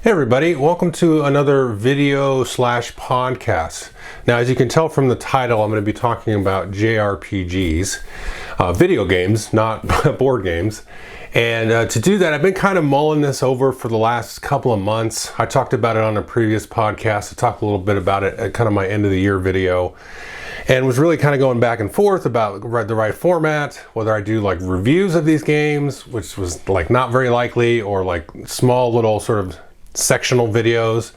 Hey everybody, welcome to another video slash podcast. Now, as you can tell from the title, I'm going to be talking about JRPGs, video games, not board games. And to do that, I've been kind of mulling this over for the last couple of months. I talked about it on a previous podcast. I talked a little bit about it at kind of my end of the year video. And was really kind of going back and forth about the right format, whether I do like reviews of these games, which was like not very likely, or like small little sort of sectional videos.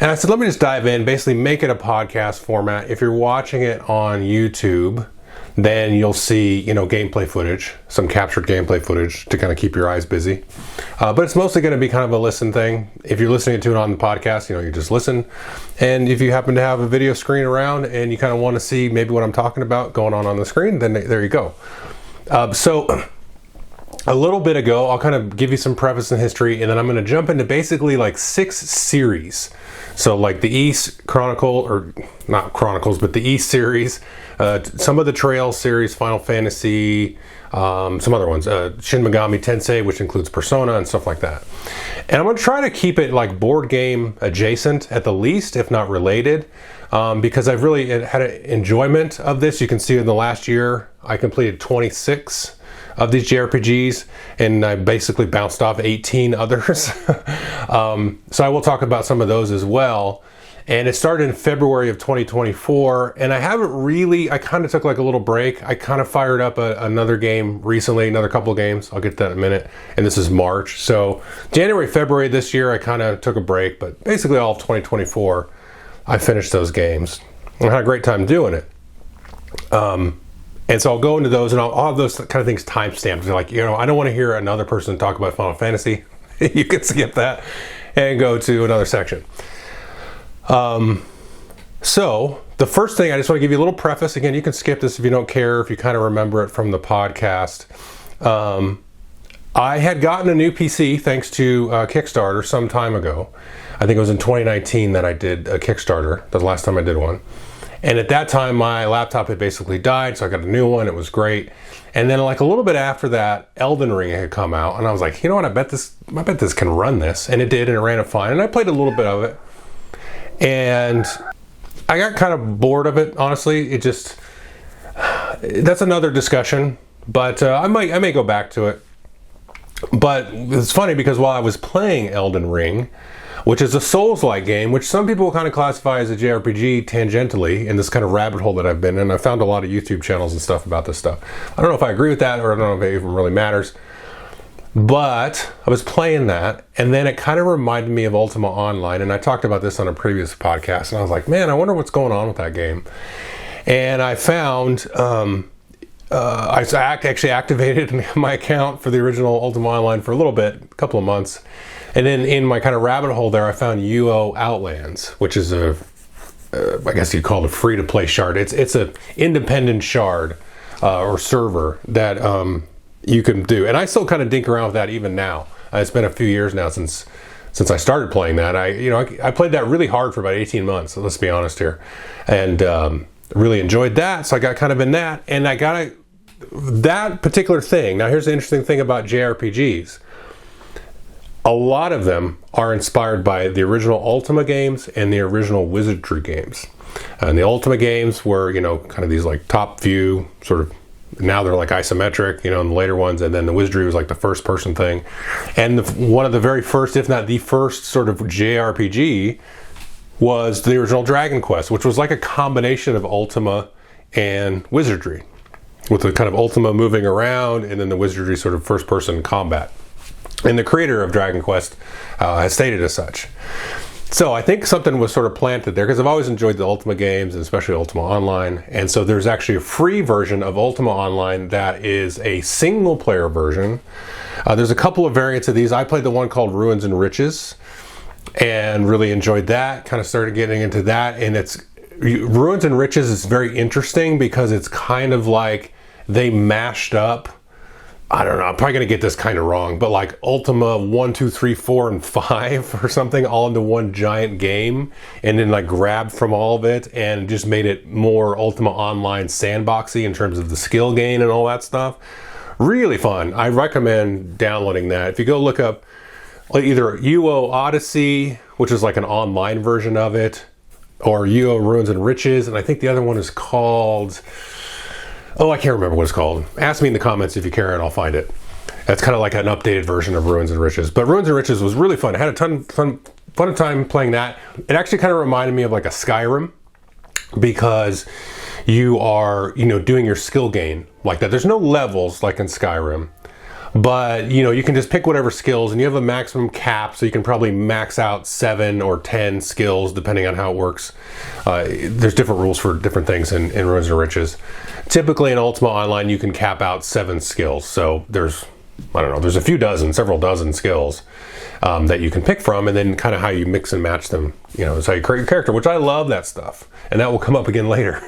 And I said, let me just dive in, basically make it a podcast format. If you're watching it on YouTube, then you'll see, gameplay footage, some captured gameplay footage to kind of keep your eyes busy. But it's mostly going to be kind of a listen thing. If you're listening to it on the podcast, you just listen. And if you happen to have a video screen around and you kind of want to see maybe what I'm talking about going on the screen, then there you go. So a little bit ago, I'll kind of give you some preface and history, and then I'm going to jump into basically like 6 series. So like the East Chronicle, or not Chronicles, but the East series, some of the Trail series, Final Fantasy, some other ones, Shin Megami Tensei, which includes Persona and stuff like that. And I'm going to try to keep it like board game adjacent at the least, if not related, because I've really had an enjoyment of this. You can see in the last year, I completed 26 of these JRPGs, and I basically bounced off 18 others. So I will talk about some of those as well. And it started in February of 2024, and I kind of took like a little break. I kind of fired up another game recently, another couple of games. I'll get to that in a minute. And this is March. So January, February this year, I kind of took a break, but basically all of 2024, I finished those games. I had a great time doing it. And so I'll go into those, and I'll have those kind of things timestamped. Like, I don't want to hear another person talk about Final Fantasy. You can skip that and go to another section. So the first thing, I just want to give you a little preface. Again, you can skip this if you don't care, if you kind of remember it from the podcast. I had gotten a new PC thanks to Kickstarter some time ago. I think it was in 2019 that I did a Kickstarter, the last time I did one. And at that time, my laptop had basically died, so I got a new one. It was great. And then like a little bit after that, Elden Ring had come out, and I was like, you know what, I bet this can run this. And it did, and it ran it fine. And I played a little bit of it. And I got kind of bored of it, honestly. That's another discussion, but I may go back to it. But it's funny because while I was playing Elden Ring, which is a Souls-like game, which some people kind of classify as a JRPG tangentially in this kind of rabbit hole that I've been in. I found a lot of YouTube channels and stuff about this stuff. I don't know if I agree with that, or I don't know if it even really matters. But I was playing that, and then it kind of reminded me of Ultima Online, and I talked about this on a previous podcast, and I was like, man, I wonder what's going on with that game. And I found, I actually activated my account for the original Ultima Online for a little bit, a couple of months. And then in my kind of rabbit hole there, I found UO Outlands, which is I guess you'd call it a free-to-play shard. It's an independent shard or server that you can do. And I still kind of dink around with that even now. It's been a few years now since I started playing that. I played that really hard for about 18 months, so let's be honest here. And really enjoyed that, so I got kind of in that. And I got that particular thing. Now here's the interesting thing about JRPGs. A lot of them are inspired by the original Ultima games and the original Wizardry games. And the Ultima games were, kind of these like top view sort of, now they're like isometric, in the later ones. And then the Wizardry was like the first person thing. And one of the very first, if not the first sort of JRPG was the original Dragon Quest, which was like a combination of Ultima and Wizardry, with the kind of Ultima moving around and then the Wizardry sort of first person combat. And the creator of Dragon Quest has stated as such. So I think something was sort of planted there, because I've always enjoyed the Ultima games, and especially Ultima Online. And so there's actually a free version of Ultima Online that is a single player version. There's a couple of variants of these. I played the one called Ruins and Riches and really enjoyed that. Kind of started getting into that. And Ruins and Riches is very interesting because it's kind of like they mashed up, I don't know, I'm probably going to get this kind of wrong, but like Ultima 1, 2, 3, 4, and 5 or something all into one giant game, and then like grabbed from all of it and just made it more Ultima Online sandboxy in terms of the skill gain and all that stuff. Really fun. I recommend downloading that. If you go look up either UO Odyssey, which is like an online version of it, or UO Ruins and Riches, and I think the other one is called, oh, I can't remember what it's called. Ask me in the comments if you care and I'll find it. That's kind of like an updated version of Ruins and Riches. But Ruins and Riches was really fun. I had a fun of time playing that. It actually kind of reminded me of like a Skyrim, because you are, doing your skill gain like that. There's no levels like in Skyrim, but you can just pick whatever skills, and you have a maximum cap, so you can probably max out 7 or 10 skills depending on how it works. There's different rules for different things in Ruins and Riches. Typically in Ultima Online you can cap out 7 skills, so there's a few dozen, several dozen skills that you can pick from, and then kind of how you mix and match them, is how you create your character, which I love that stuff. And that will come up again later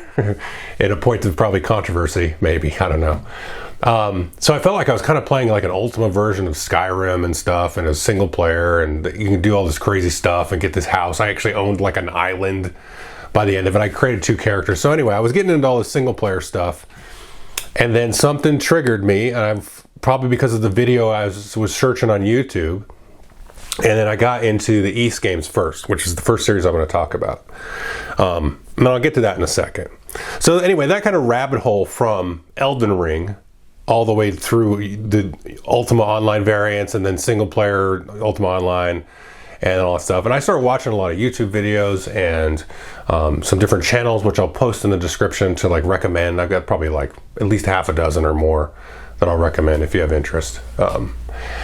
at a point of probably controversy, maybe, I don't know. So I felt like I was kind of playing like an Ultima version of Skyrim and stuff, and a single player, and you can do all this crazy stuff and get this house. I actually owned like an island by the end of it. I created 2 characters. So anyway, I was getting into all this single player stuff, and then something triggered me, and I've probably because of the video I was searching on YouTube. And then I got into the East games first, which is the first series I'm going to talk about. And I'll get to that in a second. So anyway, that kind of rabbit hole from Elden Ring all the way through the Ultima Online variants, and then single player Ultima Online and all that stuff. And I started watching a lot of YouTube videos and some different channels, which I'll post in the description to like recommend. I've got probably like at least half a dozen or more that I'll recommend if you have interest.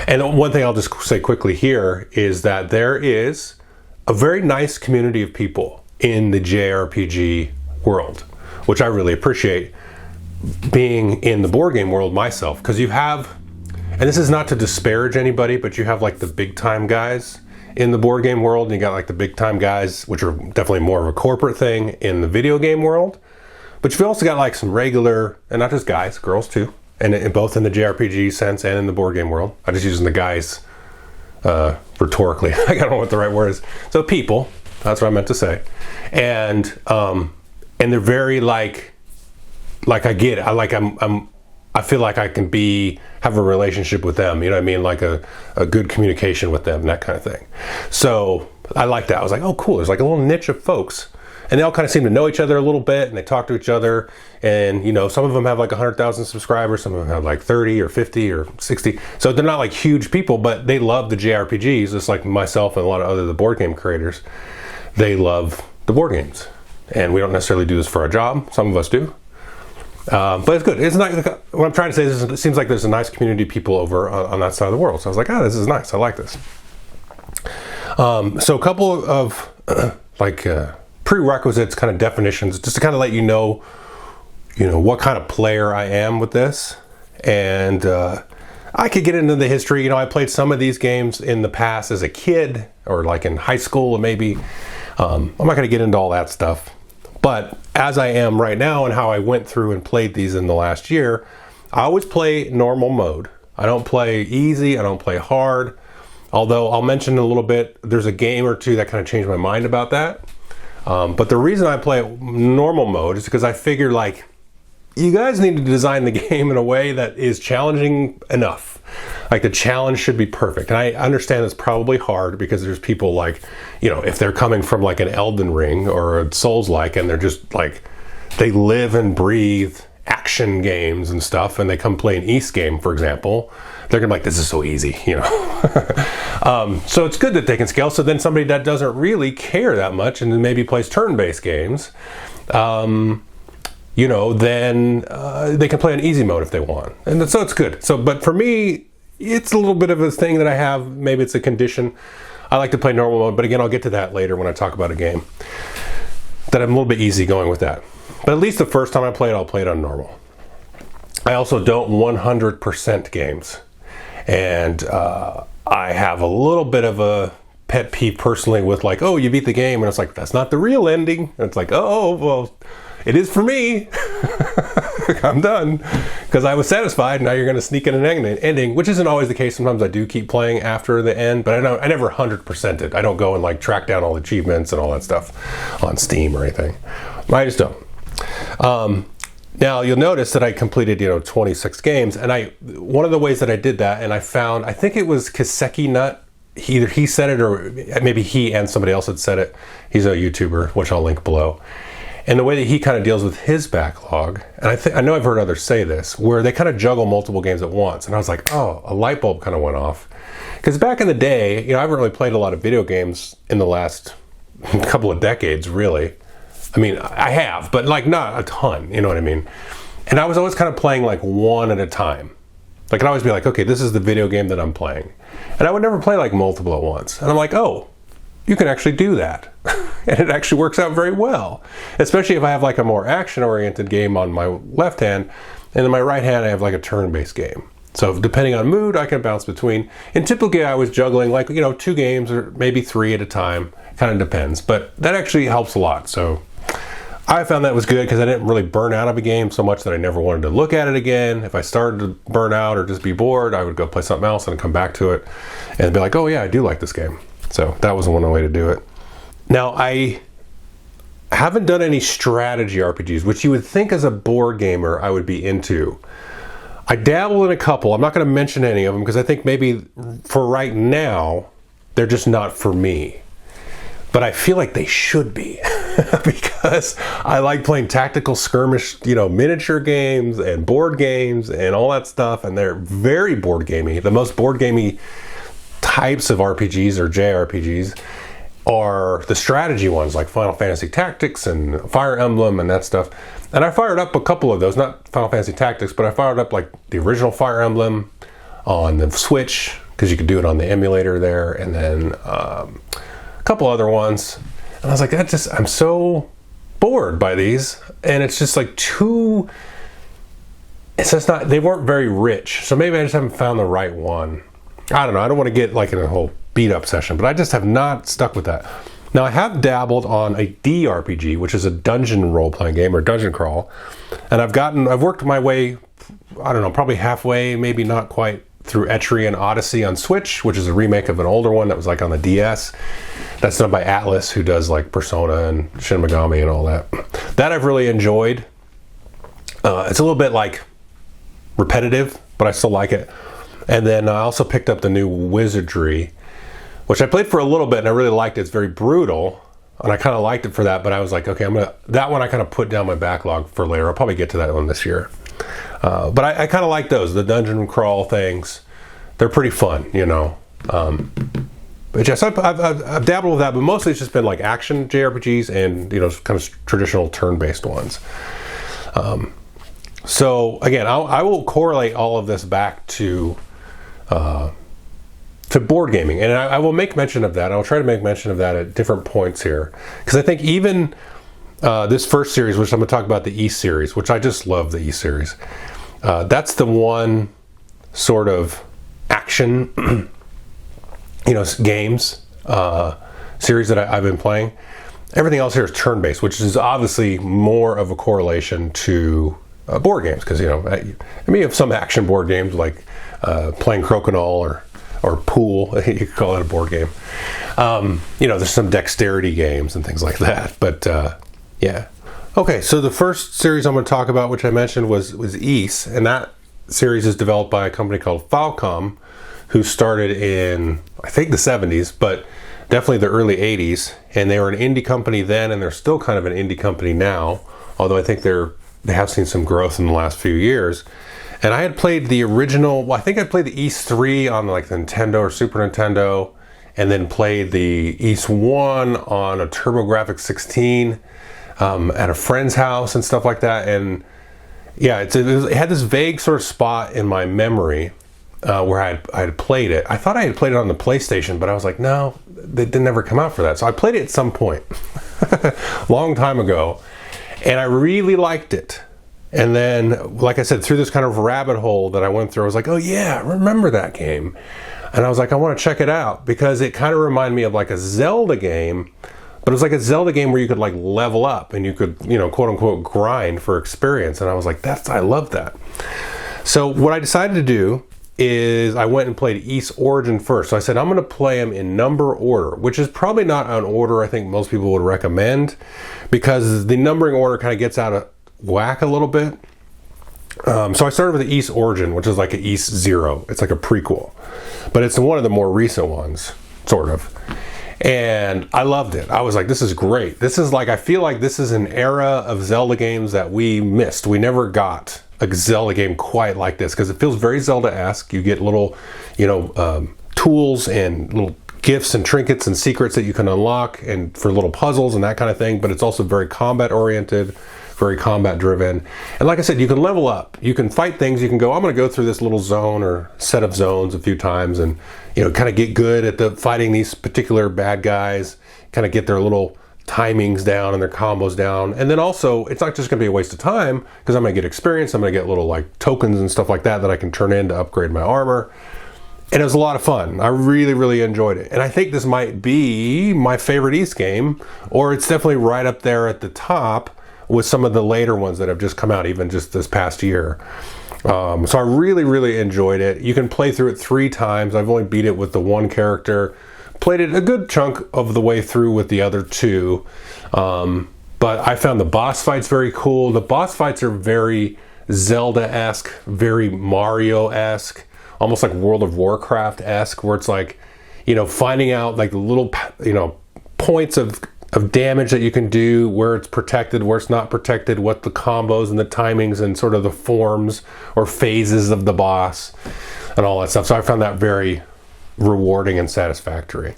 And one thing I'll just say quickly here is that there is a very nice community of people in the JRPG world, which I really appreciate, being in the board game world myself, because you have, and this is not to disparage anybody, but you have like the big time guys in the board game world, and you got like the big time guys, which are definitely more of a corporate thing in the video game world. But you've also got like some regular, and not just guys, girls too, and both in the JRPG sense and in the board game world. I'm just using the guys rhetorically. I don't know what the right word is. So people, that's what I meant to say. And they're very like I get it. I feel like I can have a relationship with them, you know what I mean? Like a good communication with them, that kind of thing. So I like that. I was like, oh cool, there's like a little niche of folks. And they all kind of seem to know each other a little bit, and they talk to each other. And, some of them have like 100,000 subscribers. Some of them have like 30 or 50 or 60. So they're not like huge people, but they love the JRPGs, just like myself and a lot of the board game creators. They love the board games. And we don't necessarily do this for our job. Some of us do. But it's good. It's not, what I'm trying to say is it seems like there's a nice community of people over on that side of the world. So I was like, this is nice. I like this. So a couple of prerequisites, kind of definitions, just to kind of let you know what kind of player I am with this. And I could get into the history. I played some of these games in the past as a kid, or like in high school, and maybe I'm not going to get into all that stuff. But as I am right now, and how I went through and played these in the last year, I always play normal mode. I don't play easy. I don't play hard. Although I'll mention in a little bit, there's a game or two that kind of changed my mind about that. But the reason I play normal mode is because I figure like, you guys need to design the game in a way that is challenging enough. Like the challenge should be perfect. And I understand it's probably hard because there's people like, if they're coming from like an Elden Ring or a Souls-like, and they're just like, they live and breathe action games and stuff, and they come play an East game, for example, they're gonna be like, this is so easy, So it's good that they can scale. So then somebody that doesn't really care that much and then maybe plays turn-based games, then they can play on easy mode if they want. And so it's good. So, but for me, it's a little bit of a thing that I have. Maybe it's a condition. I like to play normal mode, but again, I'll get to that later when I talk about a game. That I'm a little bit easy going with that. But at least the first time I play it, I'll play it on normal. I also don't 100% games. And I have a little bit of a pet peeve personally with like, oh, you beat the game. And it's like, that's not the real ending. And it's like, oh, well, it is for me. I'm done. Because I was satisfied. Now you're going to sneak in an ending, which isn't always the case. Sometimes I do keep playing after the end. But I never 100% it. I don't go and like track down all the achievements and all that stuff on Steam or anything. I just don't. Now you'll notice that I completed 26 games, and one of the ways that I did that, and I think it was Kiseki Nut either he said it or maybe he and somebody else had said it. He's a YouTuber, which I'll link below. And the way that he kind of deals with his backlog, and I know I've heard others say this, where they kind of juggle multiple games at once. And I was like, oh, a light bulb kind of went off. Because back in the day, I haven't really played a lot of video games in the last couple of decades, really. I mean, I have, but like not a ton, you know what I mean? And I was always kind of playing like one at a time. Like I'd always be like, okay, this is the video game that I'm playing. And I would never play like multiple at once. And I'm like, oh, you can actually do that. And it actually works out very well. Especially if I have like a more action-oriented game on my left hand, and in my right hand I have like a turn-based game. So depending on mood, I can bounce between. And typically I was juggling like, 2 games or maybe 3 at a time. Kind of depends. But that actually helps a lot. So I found that was good because I didn't really burn out of a game so much that I never wanted to look at it again. If I started to burn out or just be bored, I would go play something else and come back to it and be like, oh yeah, I do like this game. So that was one way to do it. Now, I haven't done any strategy RPGs, which you would think as a board gamer I would be into. I dabble in a couple. I'm not going to mention any of them because I think maybe for right now, they're just not for me. But I feel like they should be because I like playing tactical skirmish, miniature games and board games and all that stuff. And they're very board gamey. The most board gamey types of RPGs or JRPGs are the strategy ones like Final Fantasy Tactics and Fire Emblem and that stuff. And I fired up a couple of those, not Final Fantasy Tactics, but I fired up like the original Fire Emblem on the Switch because you could do it on the emulator there, and then a couple other ones. And I was like, I'm so bored by these, and it's just like they weren't very rich. So maybe I just haven't found the right one. I don't know. I don't want to get like in a whole beat up session, but I just have not stuck with that. Now I have dabbled on a DRPG, which is a dungeon role playing game or dungeon crawl. And I've worked my way, I don't know, probably halfway, maybe not quite, through Etrian Odyssey on Switch, which is a remake of an older one that was like on the DS. That's done by Atlas, who does like Persona and Shin Megami and all that. That I've really enjoyed. It's a little bit like repetitive, but I still like it. And then I also picked up the new Wizardry, which I played for a little bit and I really liked it. It's very brutal, and I kind of liked it for that, but I was like, okay, that one I kind of put down my backlog for later. I'll probably get to that one this year. But I kind of like those, the dungeon crawl things. They're pretty fun, But yes, I've dabbled with that, but mostly it's just been like action JRPGs and, kind of traditional turn-based ones. So again, I will correlate all of this back to board gaming, and I will make mention of that. I'll try to make mention of that at different points here, because I think even this first series, which I'm going to talk about, the East series, which I just love the East series. That's the one sort of action, games series that I've been playing. Everything else here is turn-based, which is obviously more of a correlation to board games, because I mean, you have some action board games like playing Crokinole or Pool. You could call it a board game. There's some dexterity games and things like that. But yeah. Okay, so the first series I'm going to talk about, which I mentioned, was Ys, and that series is developed by a company called Falcom, who started in, I think, the 70s, but definitely the early 80s. And they were an indie company then, and they're still kind of an indie company now, although I think they have seen some growth in the last few years. And I had played the original, I think I played the Ys 3 on like the Nintendo or Super Nintendo, and then played the Ys 1 on a TurboGrafx 16 at a friend's house and stuff like that. And yeah, it had this vague sort of spot in my memory where I had played it. I thought I had played it on the PlayStation, but I was like, no, they didn't ever come out for that. So I played it at some point, long time ago, and I really liked it. And then, like I said, through this kind of rabbit hole that I went through, I was like, oh yeah, I remember that game. And I was like, I want to check it out, because it kind of reminded me of like a Zelda game, but it was like a Zelda game where you could like level up and you could, quote unquote, grind for experience. And I was like, I love that. So what I decided to do is I went and played Ys Origin first. So I said, I'm going to play them in number order, which is probably not an order I think most people would recommend, because the numbering order kind of gets out of whack a little bit. So I started with the Ys Origin, which is like a Ys 0. It's like a prequel, but it's one of the more recent ones. sort of. And I loved it. I was like, this is great. This is like, I feel like this is an era of Zelda games that we missed. We never got a Zelda game quite like this, because it feels very Zelda-esque. You get little, tools and little gifts and trinkets and secrets that you can unlock, and for little puzzles and that kind of thing. But it's also very combat-oriented, very combat-driven. And like I said, you can level up. You can fight things. You can go, I'm going to go through this little zone or set of zones a few times and, kind of get good at the fighting these particular bad guys, kind of get their little timings down and their combos down. And then also, it's not just going to be a waste of time, because I'm going to get experience. I'm going to get little like tokens and stuff like that I can turn in to upgrade my armor. And it was a lot of fun. I really, really enjoyed it. And I think this might be my favorite Ys game, or it's definitely right up there at the top with some of the later ones that have just come out, even just this past year. So I really, really enjoyed it. You can play through it 3 times. I've only beat it with the one character. Played it a good chunk of the way through with the other 2. But I found the boss fights very cool. The boss fights are very Zelda-esque, very Mario-esque, almost like World of Warcraft-esque, where it's like, finding out like the little, points of damage that you can do, where it's protected, where it's not protected, what the combos and the timings and sort of the forms or phases of the boss and all that stuff. So I found that very rewarding and satisfactory.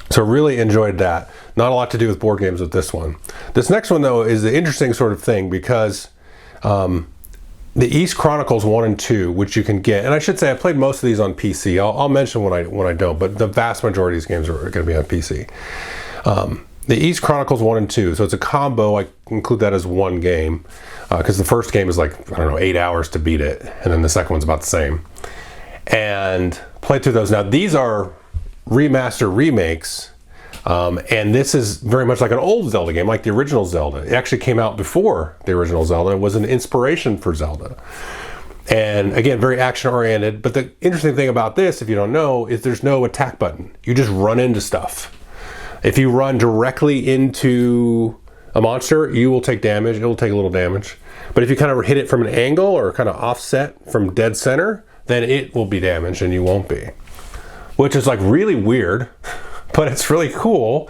So really enjoyed that. Not a lot to do with board games with this one. This next one, though, is the interesting sort of thing, because the Ys Chronicles 1 and 2, which you can get, and I should say I played most of these on PC. I'll mention when I don't, but the vast majority of these games are going to be on PC. The Ys Chronicles 1 and 2, so it's a combo. I include that as one game, because the first game is like, 8 hours to beat it, and then the second one's about the same. And played through those. Now, these are remaster remakes, and this is very much like an old Zelda game, like the original Zelda. It actually came out before the original Zelda. It was an inspiration for Zelda. And again, very action-oriented. But the interesting thing about this, if you don't know, is there's no attack button. You just run into stuff. If you run directly into a monster, you will take damage. It will take a little damage. But if you kind of hit it from an angle or kind of offset from dead center, then it will be damaged and you won't be. Which is like really weird, but it's really cool.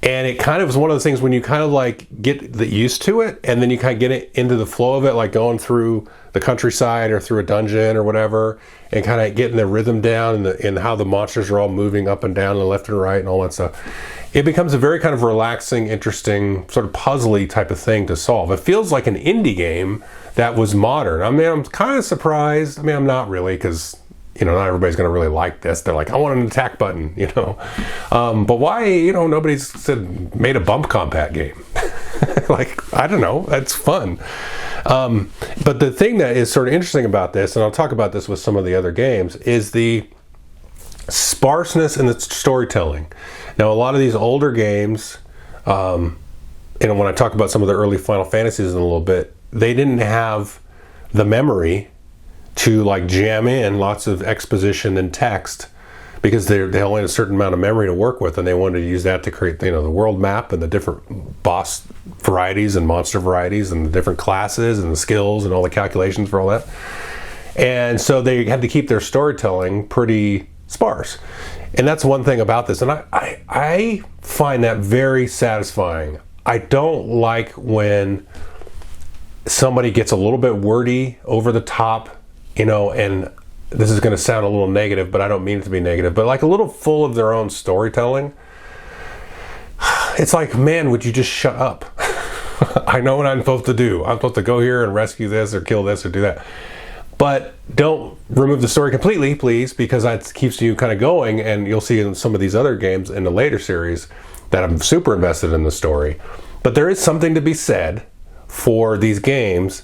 And it kind of is one of those things when you kind of like get used to it, and then you kind of get it into the flow of it, like going through the countryside or through a dungeon or whatever, and kind of getting the rhythm down and how the monsters are all moving up and down and left and right and all that stuff. It becomes a very kind of relaxing, interesting, sort of puzzly type of thing to solve. It feels like an indie game that was modern. I mean, I'm kind of surprised. I mean, I'm not really, because not everybody's going to really like this. They're like, I want an attack button, But why, nobody's made a bump combat game. Like, I don't know. That's fun. But the thing that is sort of interesting about this, and I'll talk about this with some of the other games, is the sparseness in the storytelling. Now, a lot of these older games, when I talk about some of the early Final Fantasies in a little bit, they didn't have the memory to like jam in lots of exposition and text, because they only had a certain amount of memory to work with, and they wanted to use that to create the world map and the different boss varieties and monster varieties and the different classes and the skills and all the calculations for all that. And so they had to keep their storytelling pretty sparse. And that's one thing about this, and I find that very satisfying. I don't like when somebody gets a little bit wordy, over the top, and this is going to sound a little negative, but I don't mean it to be negative, but like a little full of their own storytelling. It's like, man, would you just shut up? I know what I'm supposed to do. I'm supposed to go here and rescue this or kill this or do that. But don't remove the story completely, please, because that keeps you kind of going, and you'll see in some of these other games in the later series that I'm super invested in the story. But there is something to be said for these games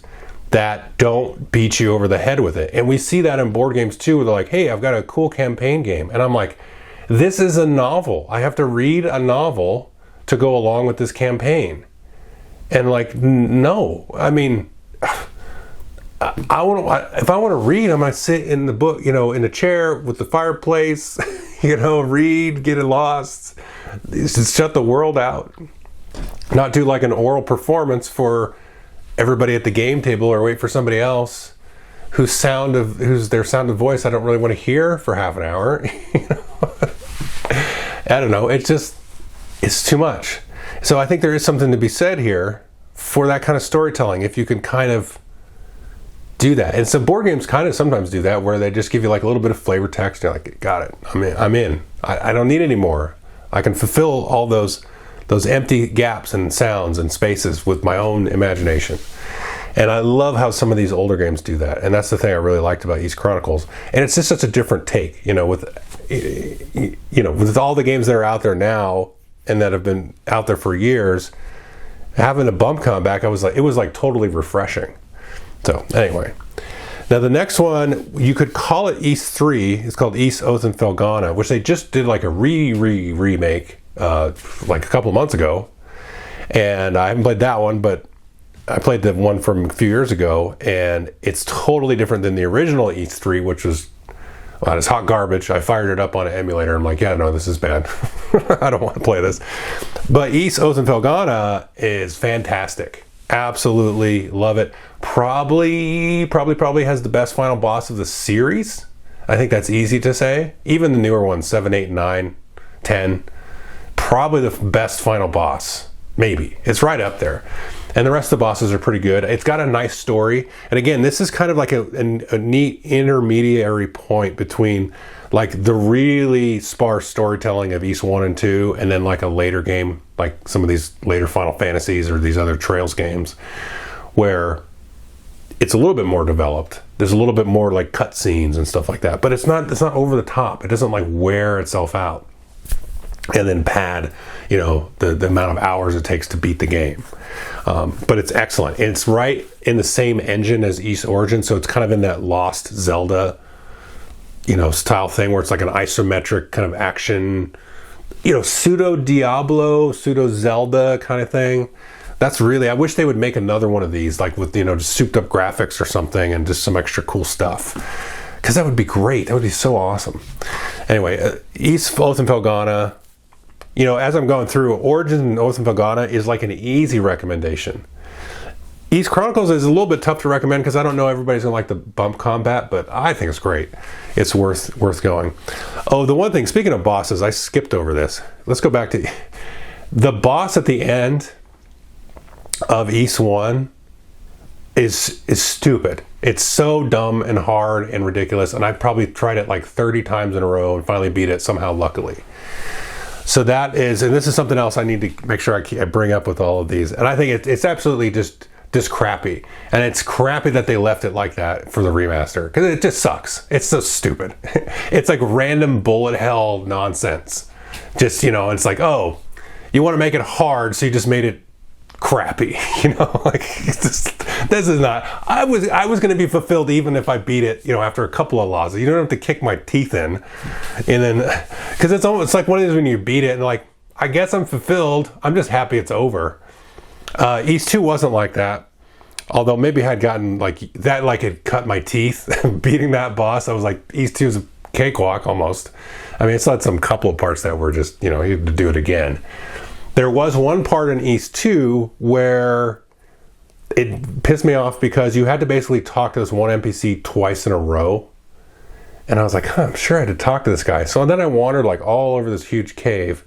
that don't beat you over the head with it. And we see that in board games too, where they're like, hey, I've got a cool campaign game. And I'm like, this is a novel. I have to read a novel to go along with this campaign. And like, no, I mean, if I want to read, I'm going to sit in the book, in a chair with the fireplace, read, get lost, just shut the world out. Not do like an oral performance for everybody at the game table, or wait for somebody else whose their sound of voice I don't really want to hear for half an hour. I don't know, it's too much. So I think there is something to be said here for that kind of storytelling, if you can kind of do that. And some board games kind of sometimes do that, where they just give you like a little bit of flavor text. You're like, got it, I'm in. I don't need any more. I can fulfill all those empty gaps and sounds and spaces with my own imagination. And I love how some of these older games do that. And that's the thing I really liked about Ys Chronicles. And it's just such a different take, with all the games that are out there now and that have been out there for years. Having a bump come back, it was like totally refreshing. So anyway, now the next one, you could call it Ys 3. It's called Ys Oath and Felghana, which they just did like a remake like a couple of months ago. And I haven't played that one, but I played the one from a few years ago, and it's totally different than the original Ys 3, which was, well, it's hot garbage. I fired it up on an emulator. I'm like, yeah, no, this is bad. I don't want to play this. But Ys Oath and Felghana is fantastic. Absolutely love it. Probably has the best final boss of the series. I think that's easy to say. Even the newer ones, 7, 8, 9, 10, probably the best final boss. Maybe. It's right up there. And the rest of the bosses are pretty good. It's got a nice story. And again, this is kind of like a neat intermediary point between like the really sparse storytelling of Ys 1 and 2, and then like a later game, like some of these later Final Fantasies or these other Trails games, where it's a little bit more developed. There's a little bit more like cutscenes and stuff like that. But it's not over the top. It doesn't like wear itself out and then pad, the amount of hours it takes to beat the game. But it's excellent. And it's right in the same engine as Ys Origin, so it's kind of in that Lost Zelda, style thing, where it's like an isometric kind of action, pseudo Diablo, pseudo Zelda kind of thing. That's really, I wish they would make another one of these, like with, just souped up graphics or something and just some extra cool stuff. Because that would be great. That would be so awesome. Anyway, Ys Oath and Felghana, as I'm going through, Origin and Oath and Felghana is like an easy recommendation. Ys Chronicles is a little bit tough to recommend because I don't know everybody's gonna like the bump combat, but I think it's great. It's worth going. Oh, the one thing, speaking of bosses, I skipped over this. Let's go back to the boss at the end of Ys 1 is stupid. It's so dumb and hard and ridiculous, and I probably tried it like 30 times in a row and finally beat it somehow, luckily. So that is, and this is something else I need to make sure I bring up with all of these. And I think it's absolutely just crappy. And it's crappy that they left it like that for the remaster, because it just sucks. It's so stupid. It's like random bullet hell nonsense. Just, it's like, oh, you want to make it hard, so you just made it crappy. Like, this is not, I was going to be fulfilled even if I beat it, after a couple of losses. You don't have to kick my teeth in. And then, because it's like one of these when you beat it and like, I guess I'm fulfilled. I'm just happy it's over. Ys 2 wasn't like that. Although maybe I had gotten like that, like it cut my teeth beating that boss. I was like, Ys 2 is a cakewalk almost. I mean, it's not some couple of parts that were just, you had to do it again. There was one part in Ys 2 where it pissed me off because you had to basically talk to this one NPC twice in a row. And I was like, I'm sure I had to talk to this guy. So then I wandered like all over this huge cave.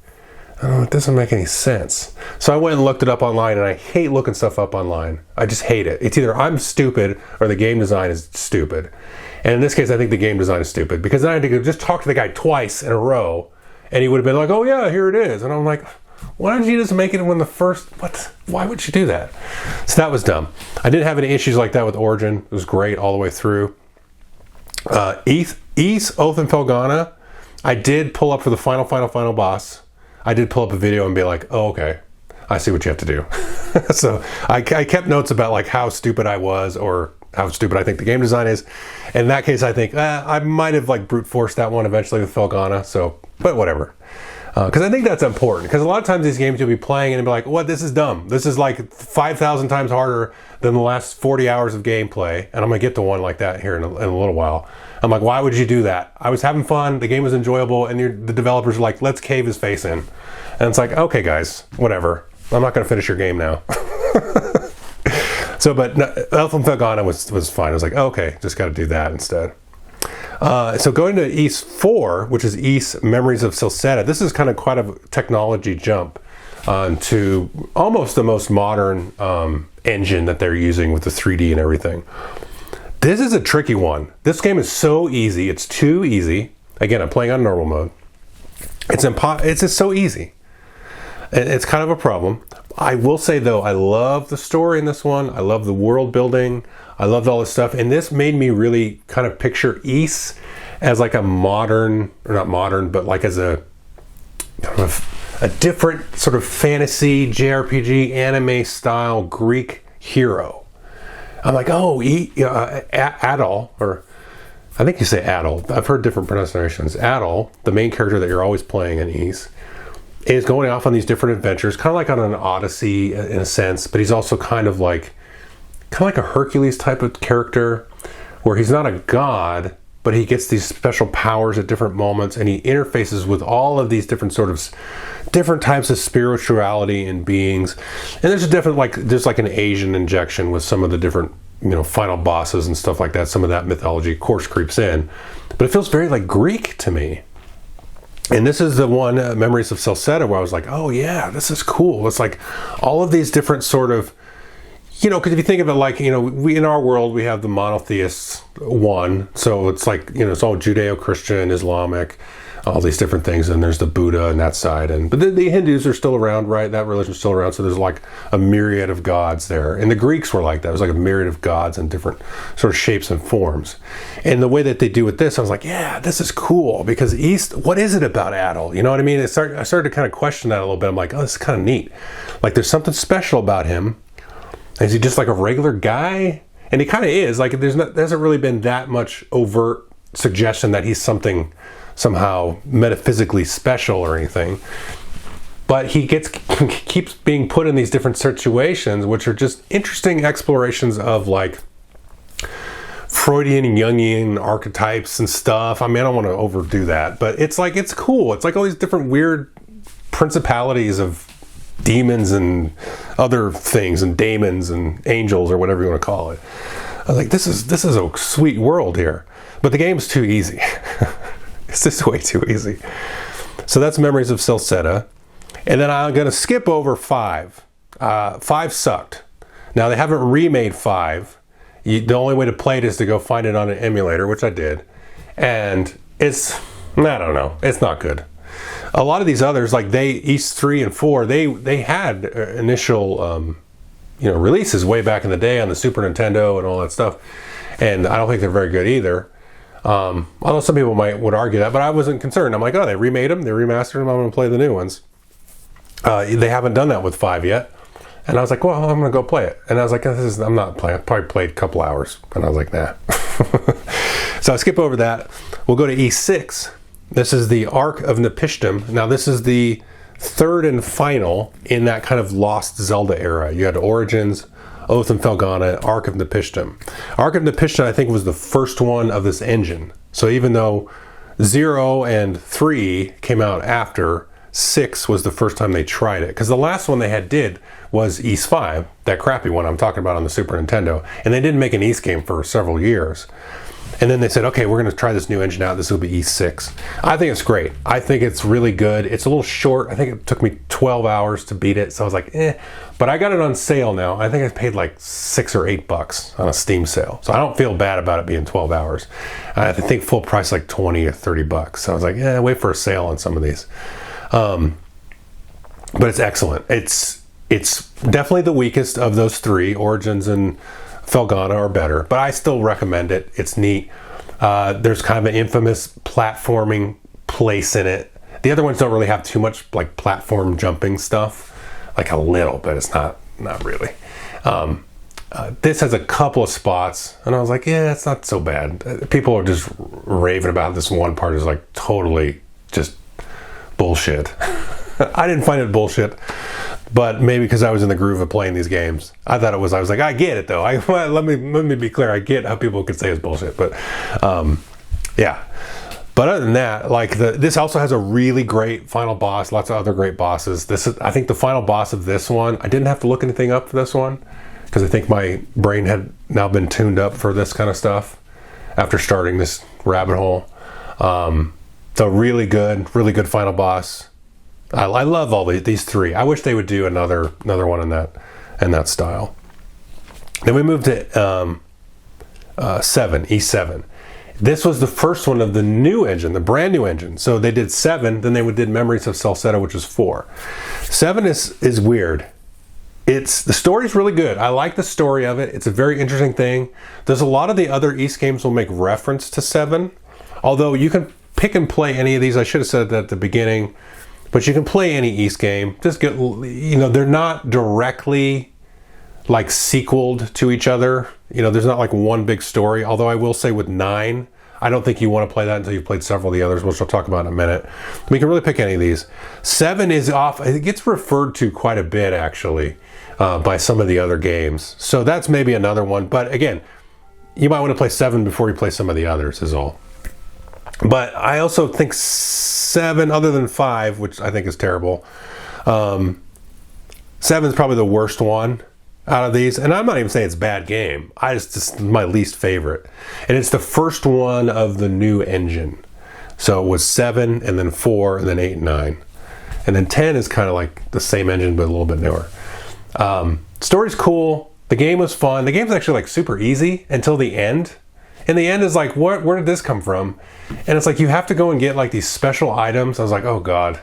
Oh, it doesn't make any sense. So I went and looked it up online, and I hate looking stuff up online. I just hate it. It's either I'm stupid or the game design is stupid. And in this case, I think the game design is stupid, because then I had to go just talk to the guy twice in a row, and he would have been like, oh yeah, here it is. And I'm like, why don't you just make it when the first, why would you do that? So that was dumb. I didn't have any issues like that with Origin. It was great all the way through. Ys Oath and Felghana, I did pull up for the final boss. I did pull up a video and be like, oh, okay, I see what you have to do. So I kept notes about like how stupid I was, or how stupid I think the game design is. In that case, I think I might have like brute forced that one eventually with Felghana. So, but whatever. Because I think that's important. Because a lot of times these games you'll be playing and you'll be like, what, this is dumb. This is like 5,000 times harder than the last 40 hours of gameplay. And I'm going to get to one like that here in a little while. I'm like, why would you do that? I was having fun. The game was enjoyable. And the developers are like, let's cave his face in. And it's like, okay, guys, whatever. I'm not going to finish your game now. So, but Oath and Felghana was fine. I was like, okay, just got to do that instead. So going to Ys 4, which is Ys Memories of Silseta, this is kind of quite a technology jump to almost the most modern engine that they're using with the 3D and everything. This is a tricky one. This game is so easy. It's too easy. Again, I'm playing on normal mode. It's just so easy. It's kind of a problem. I will say though, I love the story in this one. I love the world building. I loved all this stuff. And this made me really kind of picture Ys as like a modern, or not modern, but like as a kind of a different sort of fantasy JRPG anime style Greek hero. I'm like, oh, Adol, or I think you say Adol. I've heard different pronunciations. Adol, the main character that you're always playing in Ys, is going off on these different adventures, kind of like on an Odyssey in a sense, but he's also kind of like a Hercules type of character, where he's not a god, but he gets these special powers at different moments, and he interfaces with all of these different types of spirituality and beings. And there's a different, there's like an Asian injection with some of the different, final bosses and stuff like that. Some of that mythology, of course, creeps in, but it feels very like Greek to me. And this is the one, Memories of Silseta, where I was like, oh yeah, this is cool. It's like all of these different sort of, because if you think of it like, we in our world, we have the monotheists one. So it's like, it's all Judeo-Christian, Islamic, all these different things. And there's the Buddha and that side. But the Hindus are still around, right? That religion's still around. So there's like a myriad of gods there. And the Greeks were like that. It was like a myriad of gods in different sort of shapes and forms. And the way that they do with this, I was like, yeah, this is cool. Because East, what is it about Adol? You know what I mean? I started to kind of question that a little bit. I'm like, oh, this is kind of neat. Like there's something special about him. Is he just like a regular guy? And he kind of is. Like there hasn't really been that much overt suggestion that he's something somehow metaphysically special or anything. But he keeps being put in these different situations, which are just interesting explorations of like Freudian and Jungian archetypes and stuff. I mean, I don't want to overdo that, but it's cool. It's like all these different weird principalities of demons and other things, and daemons and angels, or whatever you want to call it. I was like, this is a sweet world here, but the game's too easy. It's just way too easy. So that's Memories of Silseta, and then I'm going to skip over 5. 5 sucked. Now they haven't remade 5. The only way to play it is to go find it on an emulator, which I did, and I don't know, it's not good. A lot of these others, like Ys 3 and 4, they had initial releases way back in the day on the Super Nintendo and all that stuff, and I don't think they're very good either. Although some people would argue that, but I wasn't concerned. I'm like, oh, they remade them, they remastered them, I'm going to play the new ones. They haven't done that with 5 yet, and I was like, well, I'm going to go play it. And I was like, I'm not playing. I probably played a couple hours, and I was like, nah. So I skip over that. We'll go to Ys 6. This is the Ark of Nepishtim. Now this is the third and final in that kind of lost Zelda era. You had Origins, Oath and Felghana, Ark of Nepishtim. Ark of Nepishtim, I think, was the first one of this engine. So even though 0 and 3 came out after, 6 was the first time they tried it. Because the last one they did was Ys 5, that crappy one I'm talking about on the Super Nintendo. And they didn't make an Ys game for several years. And then they said, okay, we're going to try this new engine out. This will be Ys 6. I think it's great. I think it's really good. It's a little short. I think it took me 12 hours to beat it. So I was like, But I got it on sale now. I think I paid like $6 or $8 on a Steam sale. So I don't feel bad about it being 12 hours. I think full price like 20 or $30. So I was like, wait for a sale on some of these. But it's excellent. It's definitely the weakest of those 3. Origins and Felghana are better, but I still recommend it. It's neat. There's kind of an infamous platforming place in it. The other ones don't really have too much like platform jumping stuff, like a little, but it's not really. This has a couple of spots, and I was like, yeah, it's not so bad. People are just raving about this one part is like totally just bullshit. I didn't find it bullshit. But maybe because I was in the groove of playing these games, I thought it was. I was like, I get it though. Let me be clear. I get how people could say it's bullshit, but yeah. But other than that, like this also has a really great final boss. Lots of other great bosses. I think the final boss of this one. I didn't have to look anything up for this one because I think my brain had now been tuned up for this kind of stuff. after starting this rabbit hole. So really good final boss. I love all these three. I wish they would do another one in that style. Then we moved to 7, E7. This was the first one of the new engine, the brand new engine. So they did 7, then they did Memories of Celceta, which is 4. 7 is weird. The story's really good. I like the story of it. It's a very interesting thing. There's a lot of the other Ys games will make reference to 7, although you can pick and play any of these. I should have said that at the beginning, but you can play any Ys game. Just get, they're not directly like sequeled to each other. There's not like one big story, although I will say with 9, I don't think you want to play that until you've played several of the others, which I'll talk about in a minute. We can really pick any of these. 7 is off. It gets referred to quite a bit, actually, by some of the other games. So that's maybe another one. But again, you might want to play 7 before you play some of the others is all. But I also think 7, other than 5, which I think is terrible, 7 is probably the worst one out of these. And I'm not even saying it's a bad game. It's my least favorite. And it's the first one of the new engine. So it was 7, and then 4, and then 8 and 9. And then 10 is kind of like the same engine, but a little bit newer. Story's cool. The game was fun. The game's actually like super easy until the end. And the end is like, where did this come from? And it's like, you have to go and get like these special items. I was like, oh God.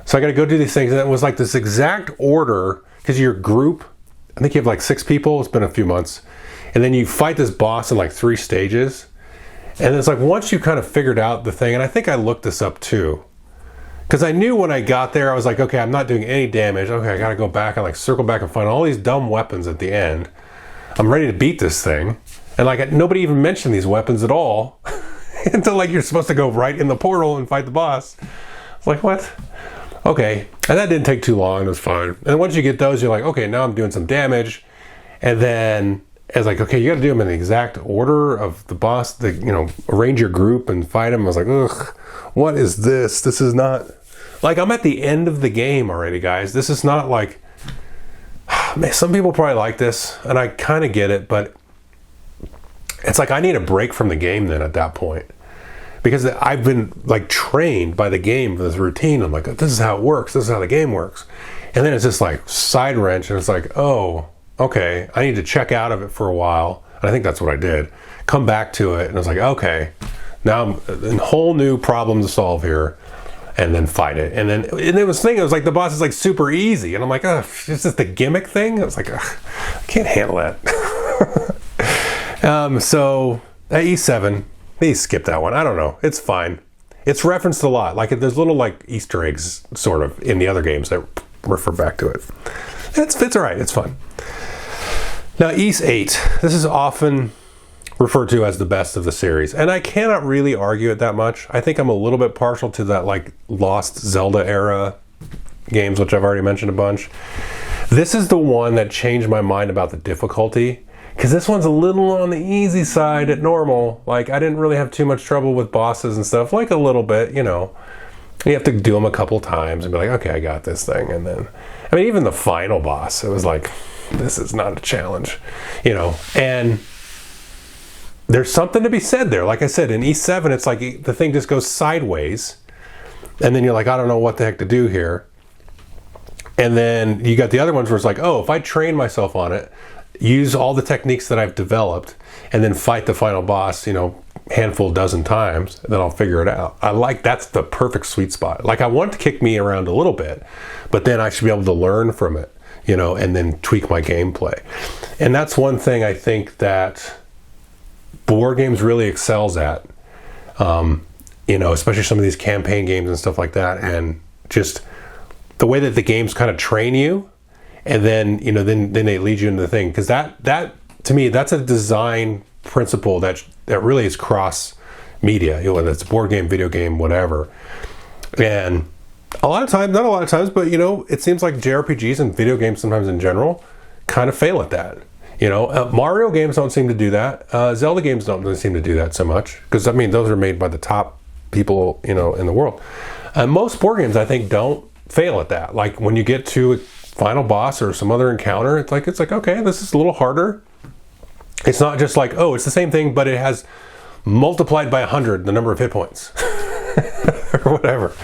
So I got to go do these things. And it was like this exact order, because your group, I think you have like 6 people. It's been a few months. And then you fight this boss in like 3 stages. And it's like, once you kind of figured out the thing, and I think I looked this up too, because I knew when I got there, I was like, okay, I'm not doing any damage. Okay, I got to go back and like circle back and find all these dumb weapons at the end. I'm ready to beat this thing. And like, nobody even mentioned these weapons at all until like you're supposed to go right in the portal and fight the boss. It's like, what? Okay. And that didn't take too long. It was fine. And once you get those, you're like, okay, now I'm doing some damage. And then it's like, okay, you got to do them in the exact order of the boss, arrange your group and fight him. I was like, ugh, what is this? This is not, like, I'm at the end of the game already, guys. This is not like, man, some people probably like this, and I kind of get it, but it's like I need a break from the game then at that point. Because I've been like trained by the game for this routine. I'm like, this is how it works. This is how the game works. And then it's just like side wrench, and it's like, oh, okay, I need to check out of it for a while. And I think that's what I did. Come back to it, and I was like, okay, now I'm a whole new problem to solve here, and then fight it. And then it was like the boss is like super easy, and I'm like, oh, it's just the gimmick thing. I was like, ugh, I can't handle that. So at E7. Maybe skip that one. I don't know. It's fine. It's referenced a lot. Like there's little like Easter eggs sort of in the other games that refer back to it. It's all right. It's fun. Now Ys 8. This is often referred to as the best of the series, and I cannot really argue it that much. I think I'm a little bit partial to that like Lost Zelda era games, which I've already mentioned a bunch. This is the one that changed my mind about the difficulty. Because this one's a little on the easy side at normal. Like, I didn't really have too much trouble with bosses and stuff. Like, a little bit, You have to do them a couple times and be like, okay, I got this thing. And then, I mean, even the final boss, it was like, this is not a challenge, And there's something to be said there. Like I said, in E7, it's like the thing just goes sideways. And then you're like, I don't know what the heck to do here. And then you got the other ones where it's like, oh, if I train myself on it, use all the techniques that I've developed, and then fight the final boss, handful, dozen times, then I'll figure it out. That's the perfect sweet spot. Like I want it to kick me around a little bit, but then I should be able to learn from it, and then tweak my gameplay. And that's one thing I think that board games really excels at, especially some of these campaign games and stuff like that, and just the way that the games kind of train you. And then, then they lead you into the thing. Because that to me, that's a design principle that really is cross media. Whether it's a board game, video game, whatever. And a lot of times, not a lot of times, but it seems like JRPGs and video games sometimes in general kind of fail at that. Mario games don't seem to do that. Zelda games don't really seem to do that so much. Because, I mean, those are made by the top people, in the world. Most board games, I think, don't fail at that. Like when you get to final boss or some other encounter, it's like okay, this is a little harder. It's not just like, oh, it's the same thing, but it has multiplied by 100 the number of hit points or whatever.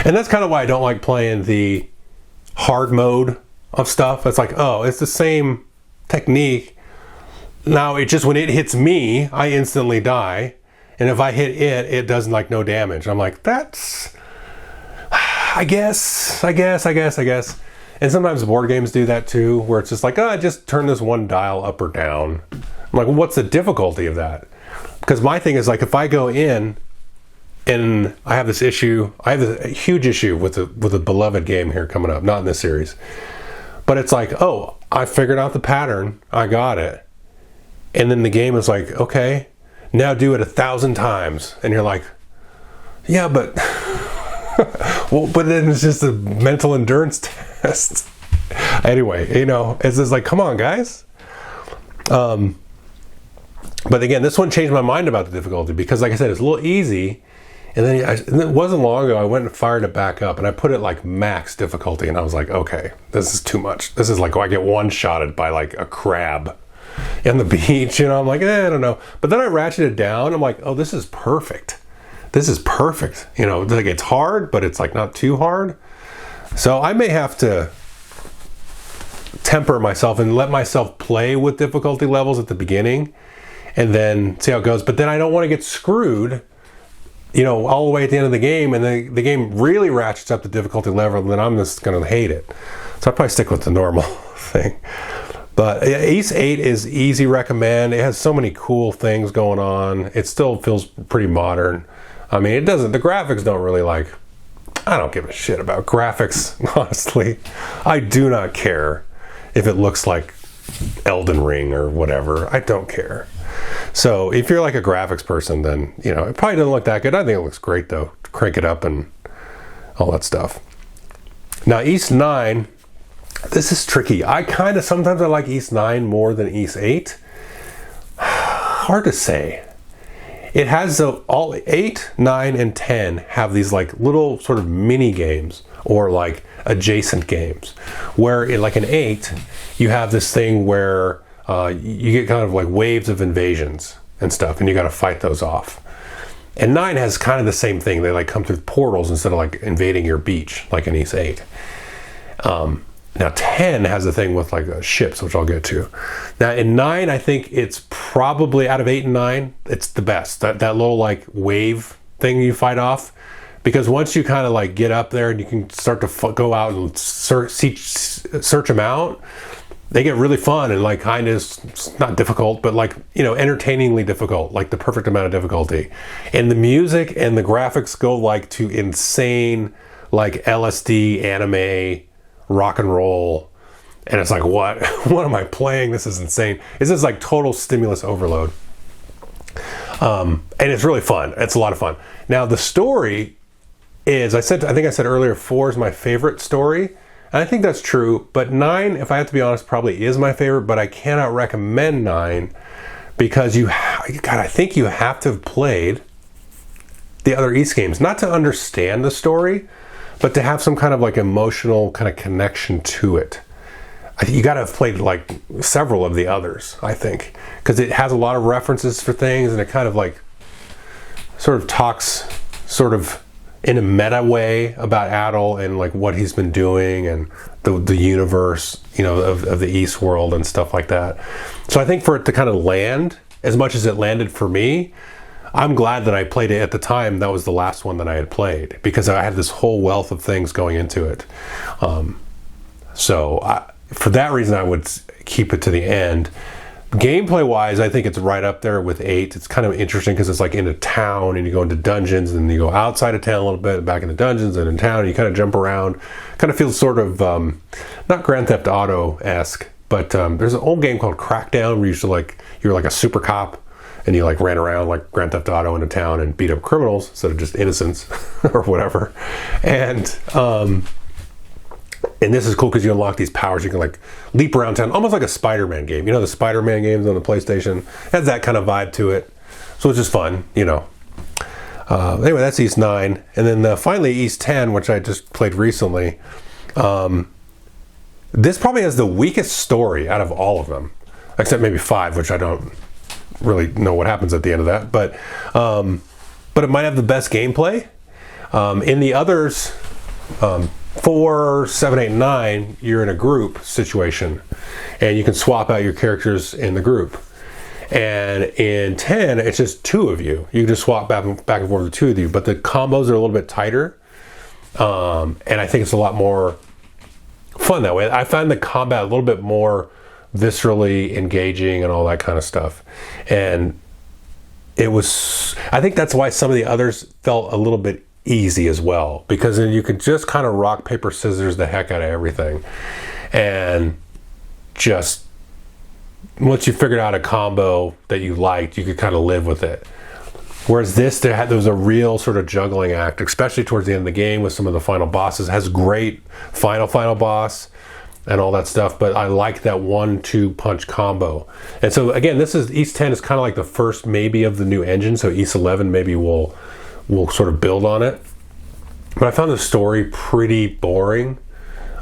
And that's kind of why I don't like playing the hard mode of stuff. It's like, oh, it's the same technique. Now it just, when it hits me, I instantly die. And if I hit it, it does like no damage. I'm like, that's, I guess. And sometimes board games do that too, where it's just like, oh, just turn this one dial up or down. I'm like, well, what's the difficulty of that? Because my thing is like, if I go in and I have this issue, I have a huge issue with a beloved game here coming up, not in this series, but it's like, oh, I figured out the pattern, I got it, and then the game is like, okay, now do it 1,000 times, and you're like, yeah, but well, but then it's just a mental endurance test. Anyway, you know, it's just like, come on, guys. But again, this one changed my mind about the difficulty, because like I said, it's a little easy. And then and it wasn't long ago, I went and fired it back up and I put it like max difficulty, and I was like, okay, this is too much. This is like, I get one-shotted by like a crab in the beach, you know. I'm like, I don't know. But then I ratcheted it down. I'm like, oh, this is perfect. This is perfect. You know, like, it's hard, but it's like not too hard. So I may have to temper myself and let myself play with difficulty levels at the beginning and then see how it goes. But then I don't want to get screwed, you know, all the way at the end of the game, and the game really ratchets up the difficulty level, and then I'm just going to hate it. So I'll probably stick with the normal thing. But Ys 8 is easy recommend. It has so many cool things going on. It still feels pretty modern. I mean, the graphics don't really like, I don't give a shit about graphics, honestly. I do not care if it looks like Elden Ring or whatever. I don't care. So if you're like a graphics person, then, you know, it probably doesn't look that good. I think it looks great though. Crank it up and all that stuff. Now, Ys 9, this is tricky. Sometimes I like Ys 9 more than Ys 8. Hard to say. It has all 8, 9, and 10 have these like little sort of mini games or like adjacent games, where like in 8, you have this thing where you get kind of like waves of invasions and stuff, and you got to fight those off. And 9 has kind of the same thing. They like come through portals instead of like invading your beach like in Ys 8. Now 10 has the thing with like ships, which I'll get to. Now in 9, I think it's probably, out of 8 and 9, it's the best. That little like wave thing you fight off, because once you kind of like get up there and you can start to go out and search them out, they get really fun and like kind of not difficult, but like, you know, entertainingly difficult, like the perfect amount of difficulty. And the music and the graphics go like to insane, like LSD, anime, rock and roll. And it's like, what am I playing? This is insane. This is like total stimulus overload. And it's really fun. It's a lot of fun. Now the story is, I think I said earlier, 4 is my favorite story. And I think that's true, but 9, if I have to be honest, probably is my favorite, but I cannot recommend 9 because I think you have to have played the other Ys games, not to understand the story, but to have some kind of like emotional kind of connection to it. You got to have played like several of the others, I think, because it has a lot of references for things, and it kind of like sort of talks sort of in a meta way about Adel and like what he's been doing and the universe, you know, of the Ys world and stuff like that. So I think for it to kind of land as much as it landed for me, I'm glad that I played it at the time. That was the last one that I had played, because I had this whole wealth of things going into it. For that reason, I would keep it to the end. Gameplay wise, I think it's right up there with 8. It's kind of interesting because it's like in a town and you go into dungeons and you go outside of town a little bit, back in the dungeons and in town, and you kind of jump around. Kind of feels sort of not Grand Theft Auto-esque, but there's an old game called Crackdown where you're like a super cop and you like ran around like Grand Theft Auto in a town and beat up criminals instead of just innocents or whatever. And this is cool because you unlock these powers. You can like leap around town, almost like a Spider-Man game. You know, the Spider-Man games on the PlayStation? It has that kind of vibe to it. So it's just fun, you know. Anyway, that's Ys 9. And then finally Ys 10, which I just played recently. This probably has the weakest story out of all of them, except maybe 5, which I don't really know what happens at the end of that, but it might have the best gameplay. In the others, 4, 7, 8, 9, you're in a group situation, and you can swap out your characters in the group. And in 10, it's just 2 of you. You can just swap back and forth with 2 of you, but the combos are a little bit tighter, and I think it's a lot more fun that way. I find the combat a little bit more viscerally engaging and all that kind of stuff, and I think that's why some of the others felt a little bit easy as well, because then you could just kind of rock, paper, scissors the heck out of everything, and just once you figured out a combo that you liked, you could kind of live with it. Whereas this, there was a real sort of juggling act, especially towards the end of the game with some of the final bosses. It has great final boss and all that stuff, but I like that 1-2 punch combo. And so again, East 10 is kind of like the first maybe of the new engine, so East 11 maybe will sort of build on it. But I found the story pretty boring.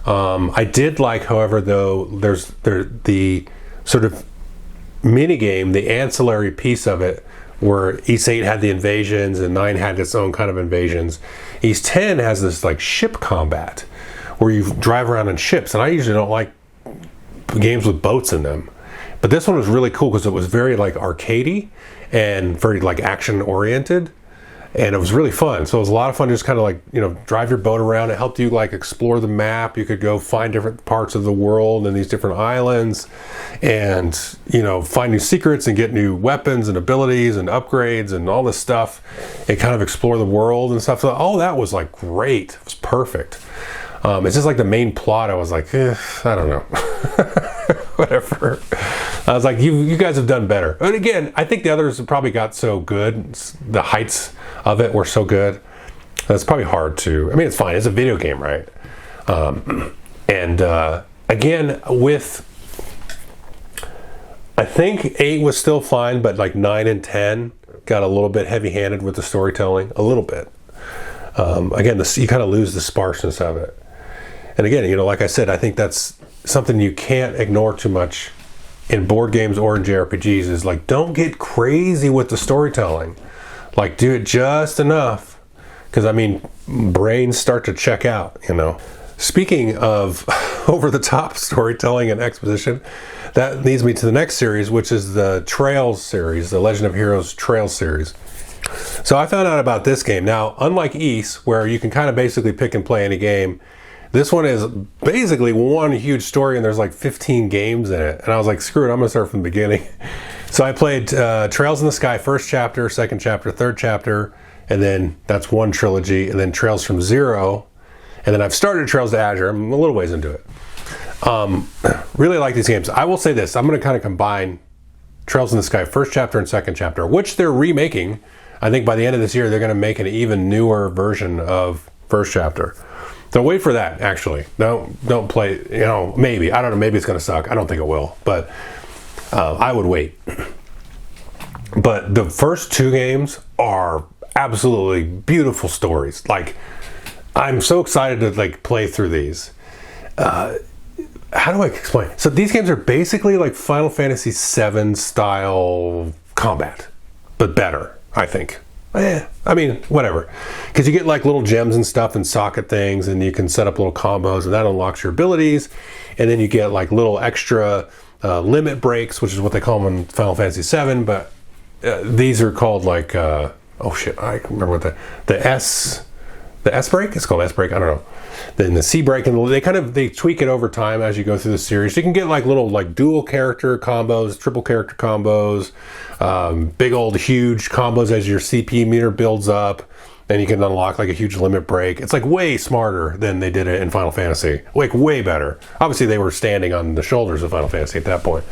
I did like, however, though, there's the sort of mini game, the ancillary piece of it, where East 8 had the invasions and 9 had its own kind of invasions. East 10 has this like ship combat where you drive around in ships, and I usually don't like games with boats in them, but this one was really cool because it was very like arcadey and very like action oriented, and it was really fun. So it was a lot of fun, just kind of like, you know, drive your boat around. It helped you like explore the map. You could go find different parts of the world and these different islands, and, you know, find new secrets and get new weapons and abilities and upgrades and all this stuff, and kind of explore the world and stuff. So all that was like great. It was perfect. It's just like the main plot, I was like, I don't know. Whatever. I was like, you guys have done better. And again, I think the others probably got so good. The heights of it were so good. That's probably hard to, I mean, it's fine. It's a video game, right? Again, I think 8 was still fine, but like 9 and 10 got a little bit heavy-handed with the storytelling, a little bit. Again, you kind of lose the sparseness of it. And again, you know, like I said, I think that's something you can't ignore too much in board games or in JRPGs, is like, don't get crazy with the storytelling. Like, do it just enough, because I mean, brains start to check out, you know. Speaking of over-the-top storytelling and exposition, that leads me to the next series, which is the Trails series, the Legend of Heroes Trails series. So I found out about this game. Now, unlike East, where you can kind of basically pick and play any game, this one is basically one huge story, and there's like 15 games in it. And I was like, screw it, I'm going to start from the beginning. So I played Trails in the Sky, first chapter, second chapter, third chapter, and then that's one trilogy, and then Trails from Zero. And then I've started Trails to Azure. I'm a little ways into it. Really like these games. I will say this, I'm going to kind of combine Trails in the Sky, first chapter and second chapter, which they're remaking. I think by the end of this year, they're going to make an even newer version of first chapter. So wait for that, actually. Don't play, you know, maybe. I don't know, maybe it's going to suck. I don't think it will, but I would wait. But the first 2 games are absolutely beautiful stories. Like, I'm so excited to like play through these. How do I explain? So these games are basically like Final Fantasy VII style combat, but better, I think. I mean, whatever. Because you get like little gems and stuff and socket things, and you can set up little combos, and that unlocks your abilities. And then you get like little extra limit breaks, which is what they call them in Final Fantasy VII. But these are called like, oh shit, I remember what the S break? It's called S break, I don't know. Then the C break, and they tweak it over time as you go through the series. You can get like little like dual character combos, triple character combos, big old huge combos as your CP meter builds up, and you can unlock like a huge limit break. It's like way smarter than they did it in Final Fantasy, like way better. Obviously they were standing on the shoulders of Final Fantasy at that point.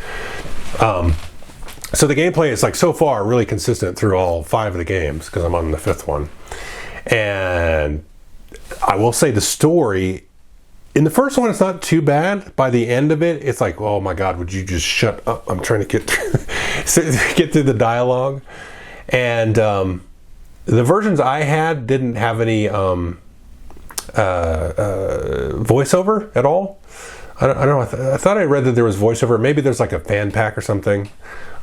So the gameplay is like so far really consistent through all 5 of the games, because I'm on the 5th one. And I will say the story in the first one, it's not too bad. By the end of it, it's like, oh my God, would you just shut up? I'm trying to get through the dialogue. And the versions I had didn't have any voiceover at all. I don't know. I thought I read that there was voiceover. Maybe there's like a fan pack or something.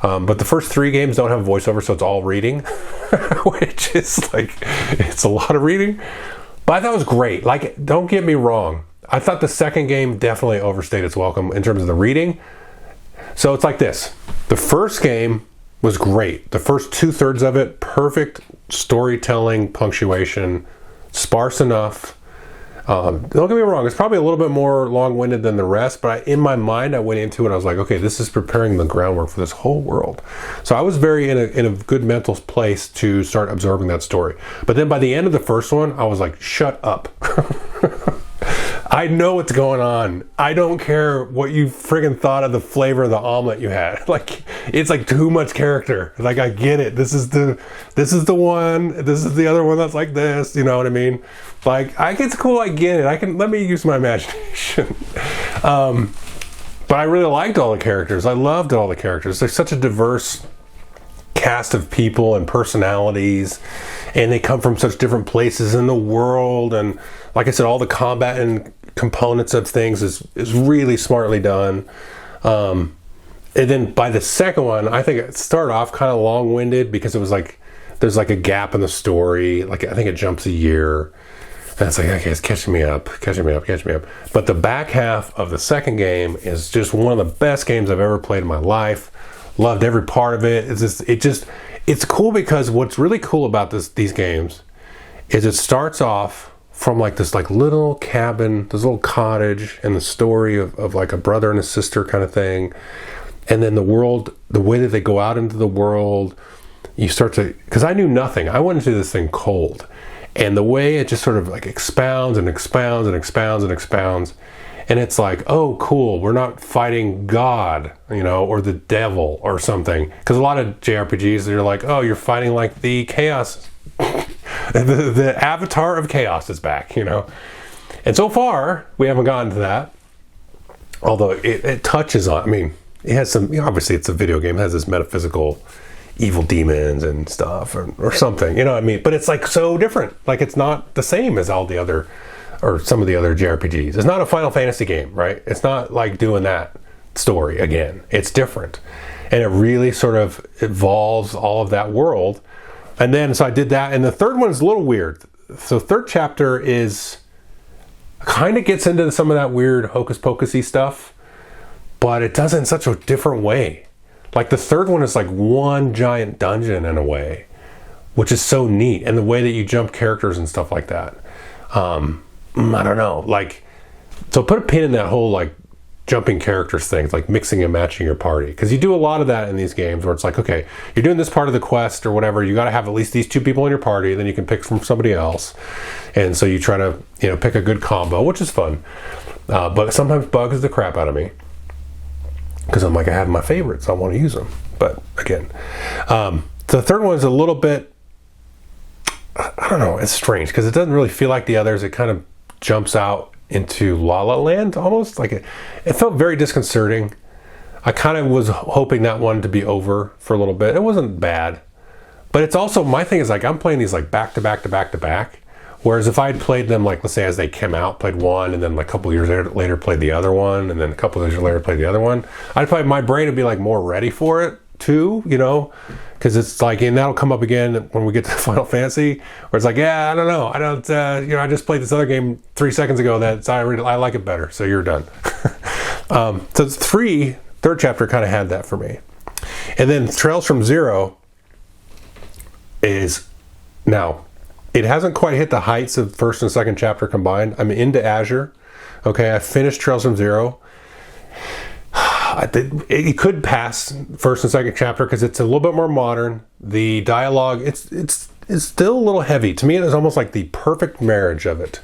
But the first 3 games don't have voiceover, so it's all reading, which is like, it's a lot of reading. But I thought it was great. Like, don't get me wrong. I thought the second game definitely overstayed its welcome in terms of the reading. So it's like this. The first game was great. The first 2/3 of it, perfect storytelling, punctuation, sparse enough. Don't get me wrong, it's probably a little bit more long-winded than the rest, but in my mind, I went into it, I was like, okay, this is preparing the groundwork for this whole world. So I was very in a good mental place to start absorbing that story. But then by the end of the first one, I was like, shut up. I know what's going on. I don't care what you friggin' thought of the flavor of the omelet you had. Like, it's like too much character. Like, I get it. This is the one. This is the other one that's like this. You know what I mean? Like, it's cool. I get it. Let me use my imagination. But I really liked all the characters. I loved all the characters. There's such a diverse cast of people and personalities, and they come from such different places in the world. And like I said, all the combat and components of things is really smartly done. And then by the second one, I think it started off kind of long-winded because it was like there's like a gap in the story. Like, I think it jumps a year. And it's like, okay, it's catching me up. But the back half of the second game is just one of the best games I've ever played in my life. Loved every part of it. It's cool because what's really cool about these games is it starts off from like this like little cabin, this little cottage, and the story of like a brother and a sister kind of thing. And then the world, the way that they go out into the world, you start to, because I knew nothing. I went into this thing cold. And the way it just sort of like expounds and expounds and expounds and expounds. And it's like, oh, cool, we're not fighting God, or the devil or something. Because a lot of JRPGs, they're like, oh, you're fighting like the chaos. the avatar of chaos is back, And so far, we haven't gotten to that. Although it touches on, it has some, obviously it's a video game, it has this metaphysical evil demons and stuff or something, But it's like so different. Like, it's not the same as all the other, or some of the other JRPGs. It's not a Final Fantasy game, right? It's not like doing that story again. It's different. And it really sort of evolves all of that world. And then, so I did that. And the third one is a little weird. So third chapter kind of gets into some of that weird hocus pocusy stuff, but it does it in such a different way. Like, the third one is like one giant dungeon in a way, which is so neat. And the way that you jump characters and stuff like that. I don't know, like, so put a pin in that whole like jumping characters thing, like mixing and matching your party, because you do a lot of that in these games where it's like, okay, you're doing this part of the quest or whatever, you got to have at least these 2 people in your party, then you can pick from somebody else, and so you try to pick a good combo, which is fun, but sometimes bugs the crap out of me because I'm like, I have my favorites, I want to use them. But again, the third one is a little bit, I don't know, it's strange because it doesn't really feel like the others. It kind of jumps out into La La Land almost. Like, it felt very disconcerting. I kind of was hoping that one to be over for a little bit. It wasn't bad, but it's also, my thing is like, I'm playing these like back to back to back to back, whereas if I had played them like, let's say as they came out, played one, and then like a couple of years later played the other one, and then a couple of years later played the other one, my brain would be like more ready for it too, because it's like, and that'll come up again when we get to Final Fantasy, where it's like, yeah, I don't know, I just played this other game 3 seconds ago I like it better, so you're done. So third chapter kind of had that for me. And then Trails from Zero is, now, it hasn't quite hit the heights of first and second chapter combined. I'm into Azure. Okay, I finished Trails from Zero. It could pass first and second chapter because it's a little bit more modern. The dialogue, it's still a little heavy. To me, it is almost like the perfect marriage of it.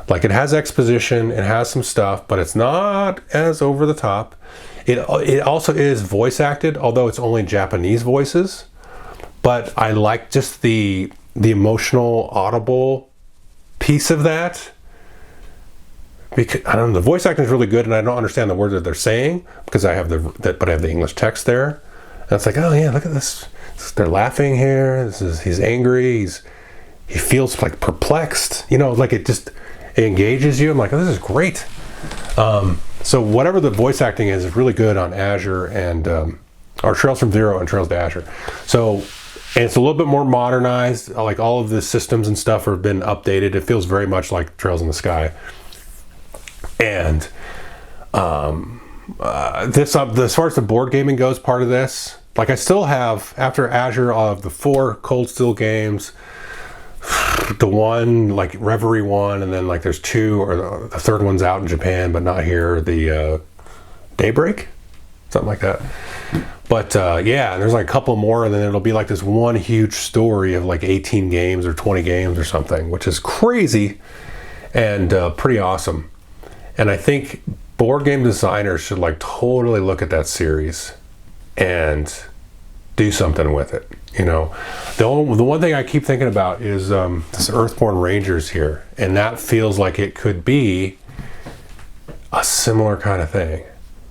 Like, it has exposition, it has some stuff, but it's not as over the top. It also is voice acted, although it's only Japanese voices. But I like just the emotional, audible piece of that. Because I don't know, the voice acting is really good, and I don't understand the words that they're saying because I have the English text there. And it's like, oh yeah, look at this. They're laughing here. He's angry. He feels like perplexed. Like it engages you. I'm like, oh, this is great. So whatever the voice acting is really good on Azure, and or Trails from Zero and Trails to Azure. So, and it's a little bit more modernized. Like all of the systems and stuff have been updated. It feels very much like Trails in the Sky. And this as far as the board gaming goes, part of this, like I still have, after Azure, of the 4 Cold Steel games, the one like Reverie one, and then like there's 2, or the third one's out in Japan but not here, the Daybreak, something like that. But yeah, there's like a couple more, and then it'll be like this one huge story of like 18 games or 20 games or something, which is crazy and pretty awesome. And I think board game designers should like totally look at that series and do something with it. You know, the one thing I keep thinking about is this Earthborn Rangers here, and that feels like it could be a similar kind of thing.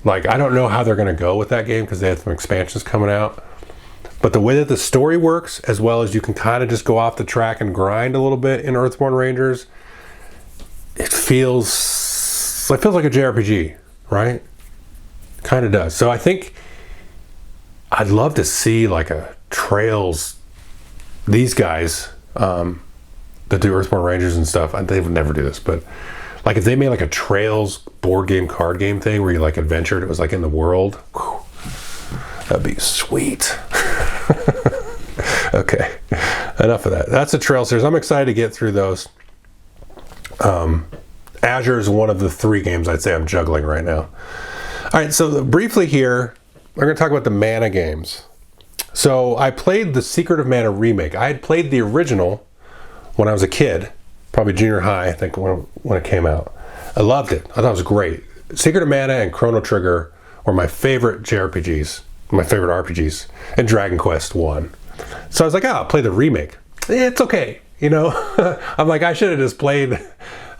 Like, I don't know how they're going to go with that game because they have some expansions coming out. But the way that the story works, as well as you can kind of just go off the track and grind a little bit in Earthborn Rangers, it feels like a JRPG, right? Kind of does. So I think I'd love to see like a Trails, these guys that do Earthborn Rangers and stuff. They would never do this, but like if they made like a Trails board game, card game thing where you like adventured, it was like in the world, whew, that'd be sweet. Okay, enough of that. That's the Trail series. I'm excited to get through those. Azure is one of the 3 games I'd say I'm juggling right now. All right, so briefly here, we're going to talk about the Mana games. So I played the Secret of Mana remake. I had played the original when I was a kid, probably junior high, I think, when it came out. I loved it. I thought it was great. Secret of Mana and Chrono Trigger were my favorite JRPGs, my favorite RPGs, and Dragon Quest 1. So I was like, I'll play the remake. It's okay, you know? I'm like, I should have just played,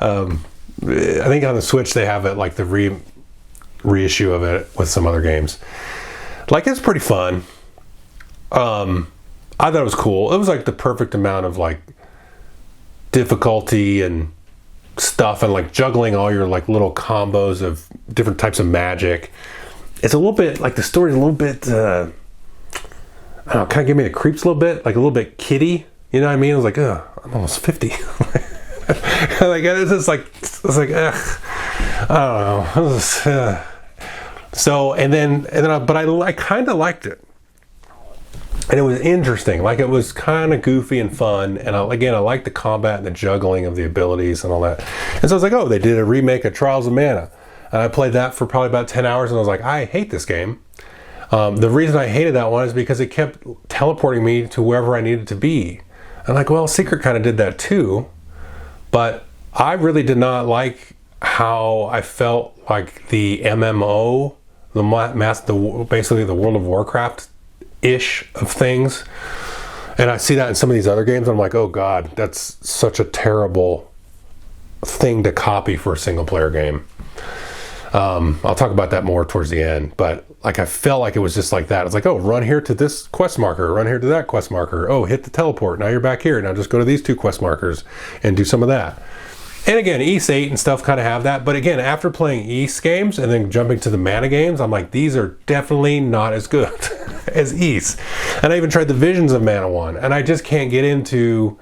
I think on the Switch they have it, like the reissue of it with some other games. Like, it's pretty fun. I thought it was cool. It was like the perfect amount of like difficulty and stuff, and like juggling all your like little combos of different types of magic. It's a little bit like, the story's a little bit I don't know, kind of give me the creeps a little bit, like a little bit kiddie, you know what I mean? I was like, ugh, I'm almost 50. Like it's just like, it's like, ugh, I don't know. So but I kind of liked it. And it was interesting. Like, it was kind of goofy and fun. And I like the combat and the juggling of the abilities and all that. And so I was like, oh, they did a remake of Trials of Mana. And I played that for probably about 10 hours. And I was like, I hate this game. The reason I hated that one is because it kept teleporting me to wherever I needed to be. I'm like, well, Secret kind of did that too. But I really did not like how I felt like the MMO, basically the World of Warcraft ish of things, and I see that in some of these other games. I'm like, oh god, that's such a terrible thing to copy for a single player game. I'll talk about that more towards the end, but like I felt like it was just like that. It's like, oh, run here to this quest marker, run here to that quest marker, oh, hit the teleport, now you're back here, now just go to these 2 quest markers and do some of that. And again, East 8 and stuff kind of have that. But again, after playing East games and then jumping to the Mana games, I'm like, these are definitely not as good as East. And I even tried the Visions of Mana one, and I just can't get into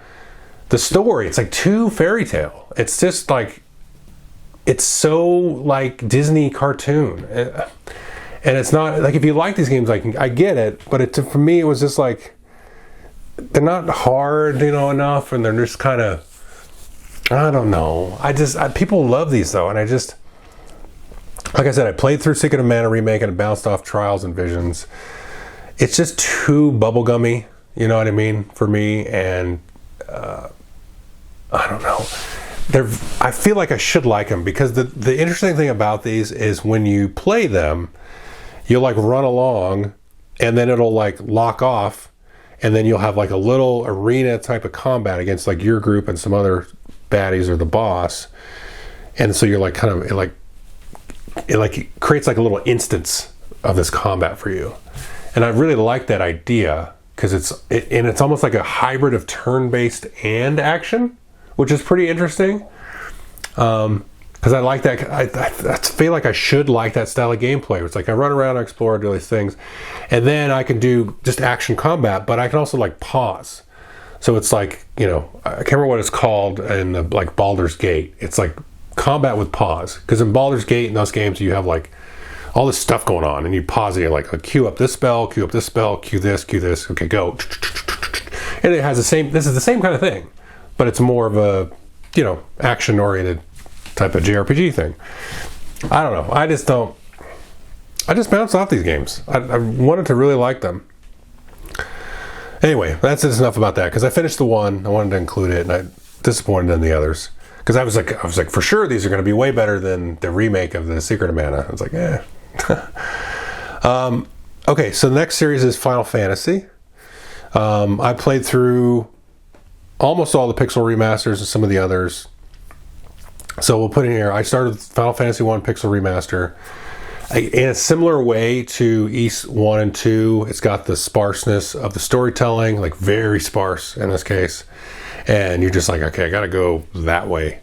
the story. It's like too fairy tale. It's just like, it's so like Disney cartoon. And it's not, like, if you like these games, I get it. But for me, it was just like, they're not hard, enough, and they're just kind of, I don't know. People love these though, and like I said, I played through Secret of Mana remake and bounced off Trials and Visions. It's just too bubblegummy, you know what I mean, for me, and I don't know. I feel like I should like them, because the interesting thing about these is when you play them, you'll like run along, and then it'll like lock off, and then you'll have like a little arena type of combat against like your group and some other baddies or the boss, and so you're like kind of it creates like a little instance of this combat for you. And I really like that idea, because it's almost like a hybrid of turn-based and action, which is pretty interesting. because I like that. I feel like I should like that style of gameplay. It's like I run around, I explore, do all these things, and then I can do just action combat, but I can also like pause. So it's like, you know, I can't remember what it's called in the, like Baldur's Gate. It's like combat with pause, because in Baldur's Gate in those games you have like all this stuff going on, and you pause it, you're like queue up this spell, queue up this spell, queue this, okay, go. And it has the same, this is the same kind of thing, but it's more of a, you know, action oriented type of JRPG thing. I don't know, I just bounce off these games. I wanted to really like them. Anyway, that's just enough about that, because I finished the one, I wanted to include it, and I'm disappointed in the others. Because I was like, for sure these are going to be way better than the remake of The Secret of Mana. I was like, eh. Okay, so the next series is Final Fantasy. I played through almost all the Pixel remasters and some of the others. So we'll put in here, I started with Final Fantasy 1 Pixel Remaster. In a similar way to East 1 and 2, it's got the sparseness of the storytelling, like very sparse in this case. And you're just like, okay, I gotta go that way.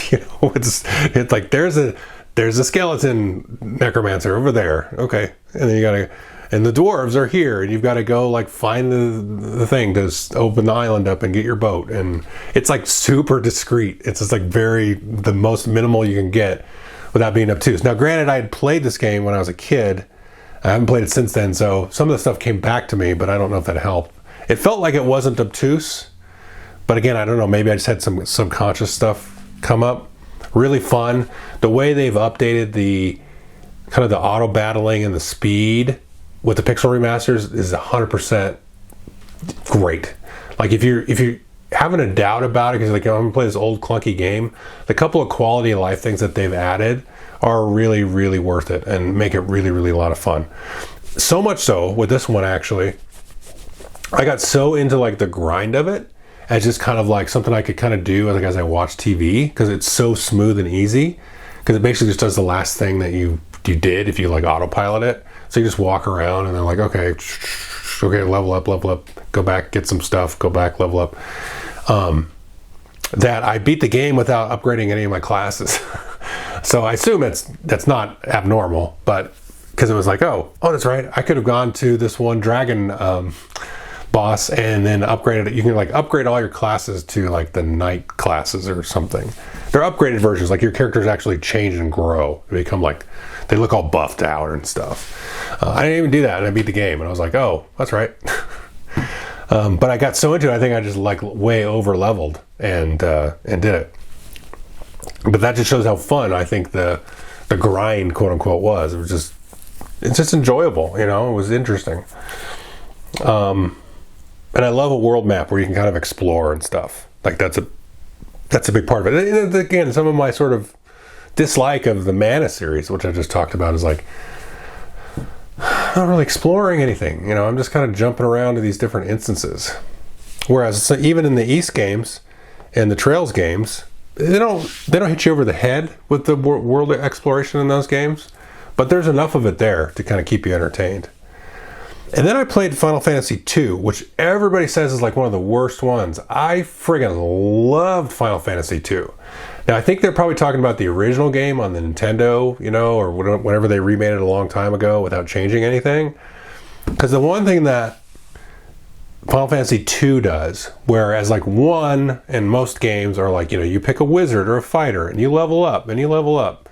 You know, it's like there's a skeleton necromancer over there. Okay, and then you gotta, and the dwarves are here, and you've got to go like find the thing to open the island up and get your boat. And it's like super discreet. It's just like the most minimal you can get without being obtuse. Now, granted, I had played this game when I was a kid. I haven't played it since then, so some of the stuff came back to me, but I don't know if that helped. It felt like it wasn't obtuse. But again, I don't know, maybe I just had some subconscious stuff come up. Really fun. The way they've updated the kind of the auto battling and the speed with the Pixel remasters is 100% great. Like if you're having a doubt about it, because like, I'm gonna play this old clunky game, the couple of quality of life things that they've added are really, really worth it and make it really, really a lot of fun. So much so with this one, actually, I got so into like the grind of it as just kind of like something I could kind of do as I watch TV, because it's so smooth and easy, because it basically just does the last thing that you did if you like autopilot it. So you just walk around and they're like, okay, level up, go back, get some stuff, go back, level up. That I beat the game without upgrading any of my classes. So I assume that's not abnormal, but because it was like, oh, that's right, I could have gone to this one dragon boss and then upgraded it. You can like upgrade all your classes to like the knight classes or something. They're upgraded versions, like your characters actually change and grow. They become like, they look all buffed out and stuff. I didn't even do that, and I beat the game, and I was like, oh, that's right. But I got so into it, I think I just like way over leveled and did it. But that just shows how fun I think the grind, quote unquote, was. It's just enjoyable, you know. It was interesting. And I love a world map where you can kind of explore and stuff. Like that's a big part of it. And again, some of my sort of dislike of the Mana series, which I just talked about, is like, I'm not really exploring anything. You know, I'm just kind of jumping around to these different instances. Whereas even in the East games and the Trails games, they don't hit you over the head with the world exploration in those games, but there's enough of it there to kind of keep you entertained. And then I played Final Fantasy II, which everybody says is like one of the worst ones. I friggin' loved Final Fantasy II. Now, I think they're probably talking about the original game on the Nintendo, you know, or whenever they remade it a long time ago without changing anything. Because the one thing that Final Fantasy II does, whereas like 1 and most games are like, you know, you pick a wizard or a fighter and you level up and you level up.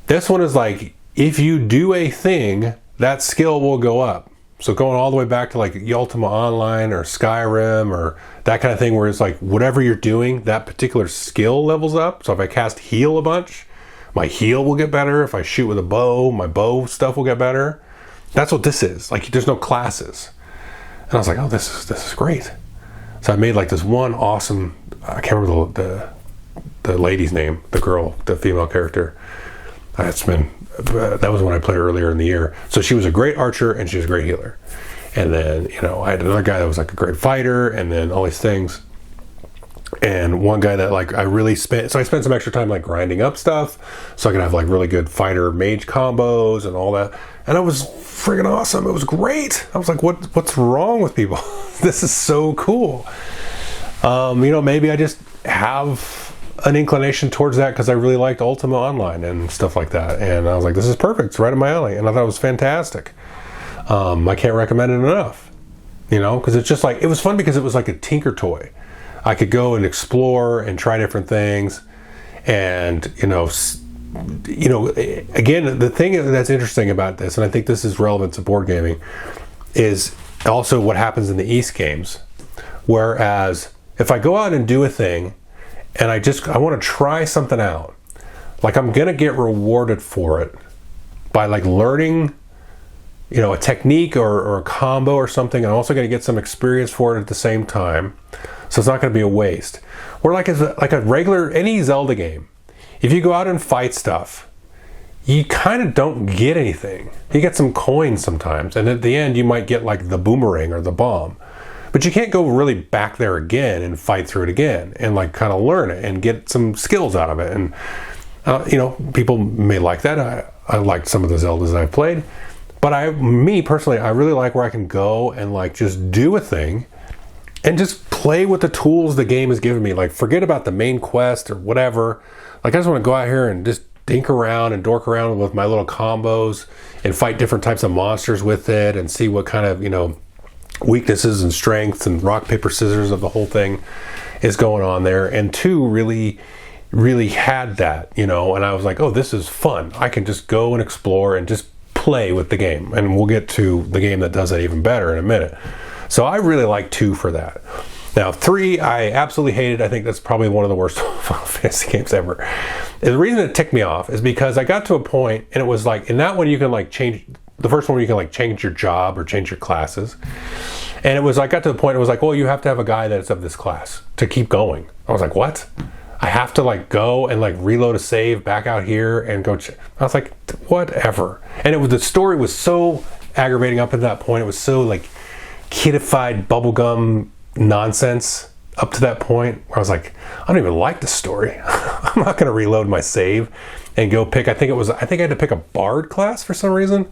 This one is like, if you do a thing, that skill will go up. So going all the way back to like Ultima Online or Skyrim or that kind of thing, where it's like whatever you're doing, that particular skill levels up. So if I cast heal a bunch, my heal will get better. If I shoot with a bow, my bow stuff will get better. That's what this is. Like there's no classes. And I was like, oh, this is great. So I made like this one awesome, I can't remember the lady's name, the girl, the female character. That was when I played earlier in the year. So she was a great archer and she was a great healer. And then, you know, I had another guy that was like a great fighter, and then all these things. And one guy that like I spent some extra time like grinding up stuff so I could have like really good fighter mage combos and all that. And it was friggin' awesome. It was great. I was like, what's wrong with people? This is so cool. You know, maybe I just have an inclination towards that because I really liked Ultima Online and stuff like that. And I was like, this is perfect. It's right in my alley. And I thought it was fantastic. I can't recommend it enough, you know, because it's just like, it was fun because it was like a tinker toy. I could go and explore and try different things. And, you know, again, the thing that's interesting about this, and I think this is relevant to board gaming, is also what happens in the East games. Whereas if I go out and do a thing and I want to try something out, like I'm going to get rewarded for it by like learning, you know, a technique or a combo or something. I'm also going to get some experience for it at the same time. So it's not going to be a waste. Or like a regular, any Zelda game, if you go out and fight stuff, you kind of don't get anything. You get some coins sometimes, and at the end you might get like the boomerang or the bomb. But you can't go really back there again and fight through it again and like kind of learn it and get some skills out of it. And you know, people may like that. I liked some of the Zeldas I've played. But me personally, I really like where I can go and like just do a thing and just play with the tools the game has given me. Like forget about the main quest or whatever. Like I just want to go out here and just dink around and dork around with my little combos and fight different types of monsters with it and see what kind of, you know, weaknesses and strengths and rock, paper, scissors of the whole thing is going on there. And 2 really had that, you know, and I was like, oh, this is fun. I can just go and explore and just play with the game. And we'll get to the game that does that even better in a minute. So I really like 2 for that. Now 3, I absolutely hated. I think that's probably one of the worst Final Fantasy games ever. And the reason it ticked me off is because I got to a point and it was like, in that one you can like change, the first one where you can like change your job or change your classes. And it was, I got to the point, it was like, well, you have to have a guy that's of this class to keep going. I was like, what? I have to like go and like reload a save back out here and go. I was like, whatever. And it was, the story was so aggravating up at that point. It was so like kidified bubblegum nonsense up to that point where I was like, I don't even like the story. I'm not going to reload my save and go pick, I think I had to pick a bard class for some reason.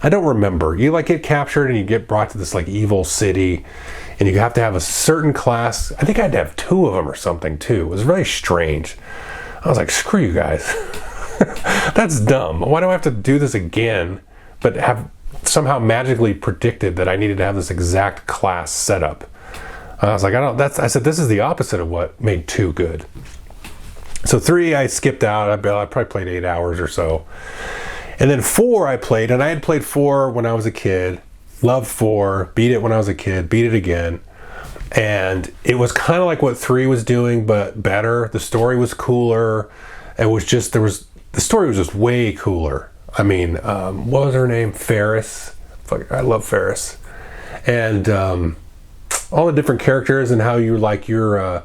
I don't remember. You like get captured and you get brought to this like evil city and you have to have a certain class. I think I had to have 2 of them or something too. It was really strange. I was like, screw you guys. That's dumb. Why do I have to do this again, but have somehow magically predicted that I needed to have this exact class set up? I was like, I said, this is the opposite of what made 2 good. So 3, I skipped out. I probably played 8 hours or so. And then 4 I played, and I had played 4 when I was a kid, loved 4, beat it when I was a kid, beat it again. And it was kind of like what 3 was doing, but better. The story was cooler. It was just, the story was just way cooler. I mean, what was her name? Ferris. I love Ferris. And all the different characters and how you like I can't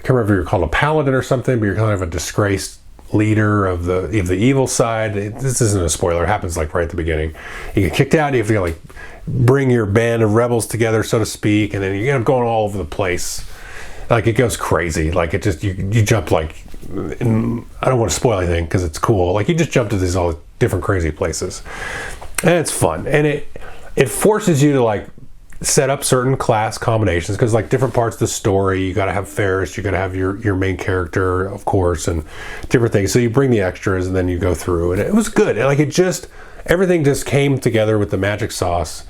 remember if you're called a paladin or something, but you're kind of a disgraced leader of the evil side. This isn't a spoiler. It happens like right at the beginning. You get kicked out. You have to like bring your band of rebels together, so to speak, and then you end up going all over the place. Like it goes crazy. Like it just you jump like, I don't want to spoil anything because it's cool. Like you just jump to these all different crazy places, and it's fun. And it forces you to like set up certain class combinations because like different parts of the story, you got to have Ferris, you got to have your main character, of course, and different things. So you bring the extras and then you go through, and it was good. And like everything just came together with the magic sauce,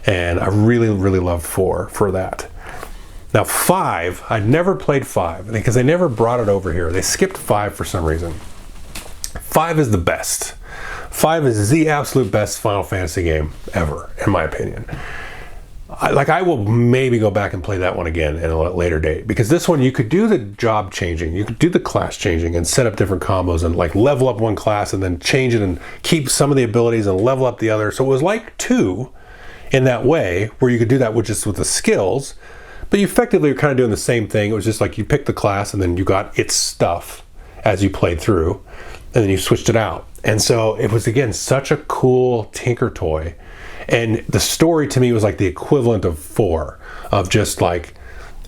and I really, really loved 4 for that. Now 5, I'd never played 5 because they never brought it over here. They skipped 5 for some reason. 5 is the best. 5 is the absolute best Final Fantasy game ever, in my opinion. I will maybe go back and play that one again at a later date, because this one you could do the job changing, you could do the class changing and set up different combos and like level up one class and then change it and keep some of the abilities and level up the other. So it was like 2 in that way where you could do that with the skills, but you effectively were kind of doing the same thing. It was just like you picked the class and then you got its stuff as you played through and then you switched it out. And so it was, again, such a cool tinker toy. And the story to me was like the equivalent of 4, of just like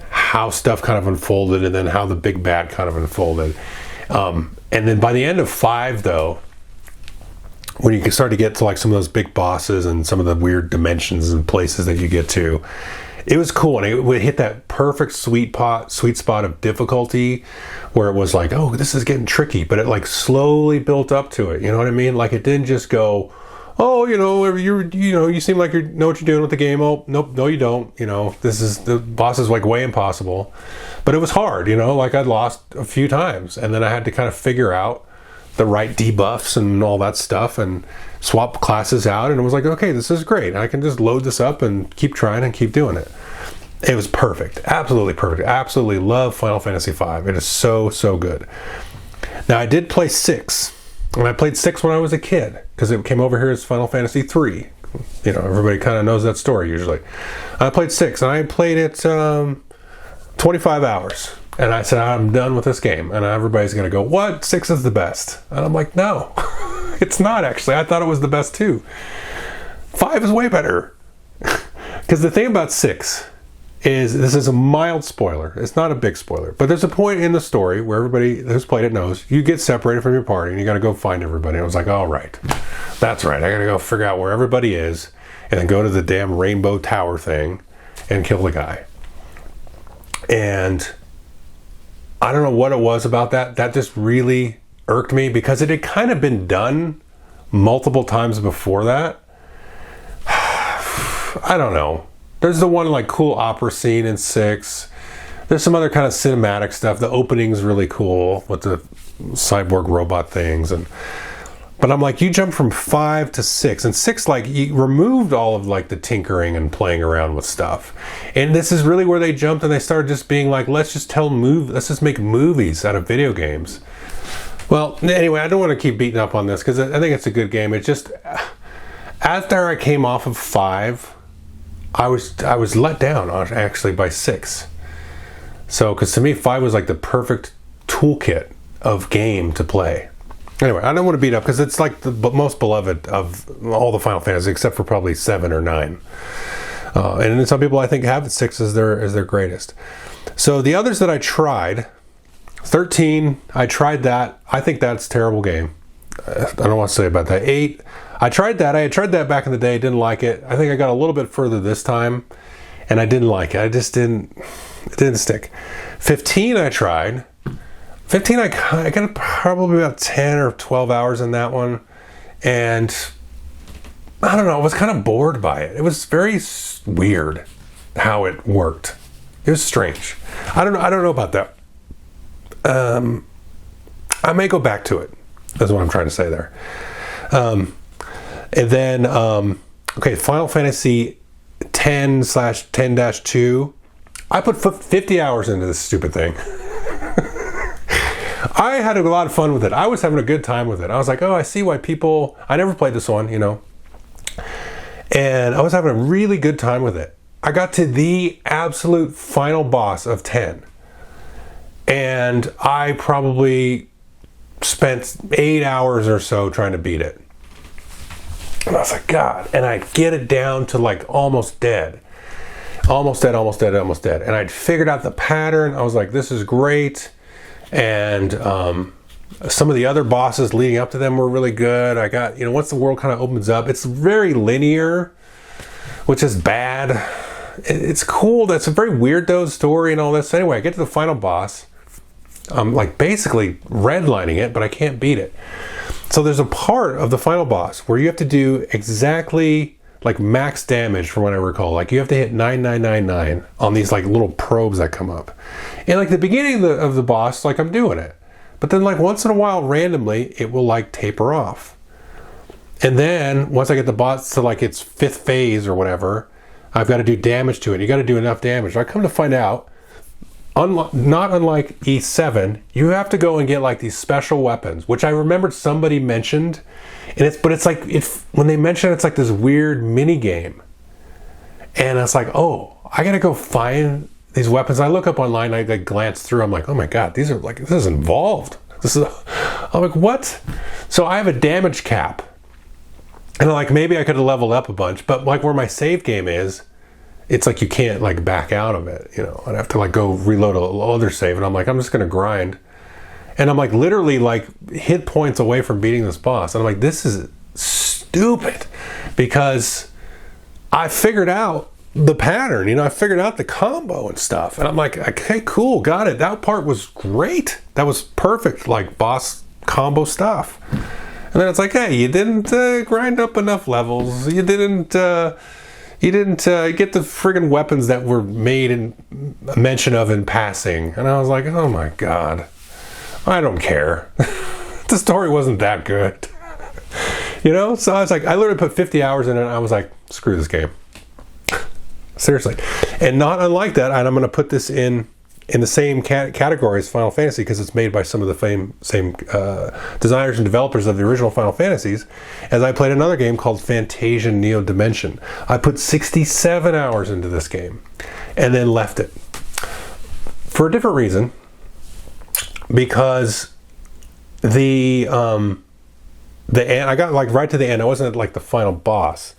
how stuff kind of unfolded and then how the big bad kind of unfolded. And then by the end of 5, though, when you can start to get to like some of those big bosses and some of the weird dimensions and places that you get to, it was cool, and it would hit that perfect sweet spot of difficulty where it was like, oh, this is getting tricky, but it like slowly built up to it. You know what I mean? Like it didn't just go, oh, you seem like you know what you're doing with the game. Oh, nope, no, you don't. The boss is like way impossible, but it was hard. Like I'd lost a few times, and then I had to kind of figure out the right debuffs and all that stuff, and swap classes out, and it was like, okay, this is great. I can just load this up and keep trying and keep doing it. It was perfect, absolutely perfect. Absolutely love Final Fantasy V. It is so, so good. Now I did play 6. And I played 6 when I was a kid, because it came over here as Final Fantasy 3. Everybody kind of knows that story usually. I played 6, and I played it 25 hours. And I said, I'm done with this game. And everybody's going to go, what? 6 is the best. And I'm like, no, it's not actually. I thought it was the best too. 5 is way better. Because the thing about 6 is, this is a mild spoiler. It's not a big spoiler. But there's a point in the story where everybody who's played it knows you get separated from your party and you got to go find everybody. And I was like, all right, that's right. I got to go figure out where everybody is and then go to the damn rainbow tower thing and kill the guy. And I don't know what it was about that. That just really irked me, because it had kind of been done multiple times before that. I don't know. There's the one like cool opera scene in 6. There's some other kind of cinematic stuff. The opening's really cool with the cyborg robot things, but I'm like, you jump from 5 to 6, and 6, like, you removed all of like the tinkering and playing around with stuff, and this is really where they jumped and they started just being like, let's just make movies out of video games. Well, anyway, I don't want to keep beating up on this because I think it's a good game. It just, after I came off of 5, I was let down actually by 6. So, because to me 5 was like the perfect toolkit of game to play. Anyway, I don't want to beat up because it's like the most beloved of all the Final Fantasy, except for probably 7 or 9. And then some people I think have 6 as their greatest. So the others that I tried, 13, I tried that. I think that's a terrible game. I don't know what to say about that. 8, I tried that. I had tried that back in the day. Didn't like it. I think I got a little bit further this time, and I didn't like it. It didn't stick. 15, I tried. 15, I got probably about 10 or 12 hours in that one, and I don't know. I was kind of bored by it. It was very weird how it worked. It was strange. I don't know about that. I may go back to it. That's what I'm trying to say there. And then, okay, Final Fantasy 10/10-2. I put 50 hours into this stupid thing. I had a lot of fun with it. I was having a good time with it. I was like, oh, I see why people... I never played this one, and I was having a really good time with it. I got to the absolute final boss of 10, and I probably spent 8 hours or so trying to beat it. And I was like, God. And I'd get it down to like almost dead. Almost dead. And I'd figured out the pattern. I was like, this is great. And some of the other bosses leading up to them were really good. I got, once the world kind of opens up, it's very linear, which is bad. It's cool. That's a very weird though story and all this. Anyway, I get to the final boss. I'm like basically redlining it, but I can't beat it. So there's a part of the final boss where you have to do exactly like max damage from what I recall. Like you have to hit 9999 on these like little probes that come up. And like the beginning of the boss, like I'm doing it. But then like once in a while, randomly, it will like taper off. And then once I get the boss to like its 5th phase or whatever, I've got to do damage to it. You got to do enough damage. I come to find out, not unlike E7, you have to go and get like these special weapons, which I remembered somebody mentioned, and it's like when they mention it's like this weird mini game, and it's like, oh, I gotta go find these weapons. I look up online, I glance through, I'm like, oh my God, this is involved. I'm like, what? So I have a damage cap, and like maybe I could have leveled up a bunch, but like where my save game is, it's like you can't like back out of it, I'd have to like go reload another save, and I'm like, I'm just gonna grind, and I'm like literally like hit points away from beating this boss, and I'm like, this is stupid, because I figured out the pattern, you know, I figured out the combo and stuff. And I'm like, okay, cool, got it. That part was great. That was perfect, like boss combo stuff. And then it's like, hey, you didn't grind up enough levels. You didn't get the friggin' weapons that were made in mention of in passing. And I was like, oh my God, I don't care. The story wasn't that good. You know? So I was like, I literally put 50 hours in it and I was like, screw this game. Seriously. And not unlike that, and I'm going to put this in the same category as Final Fantasy because it's made by some of the same designers and developers of the original Final Fantasies, as I played another game called Fantasia Neo Dimension. I put 67 hours into this game and then left it for a different reason, because the end, I got like right to the end. I wasn't at like the final boss,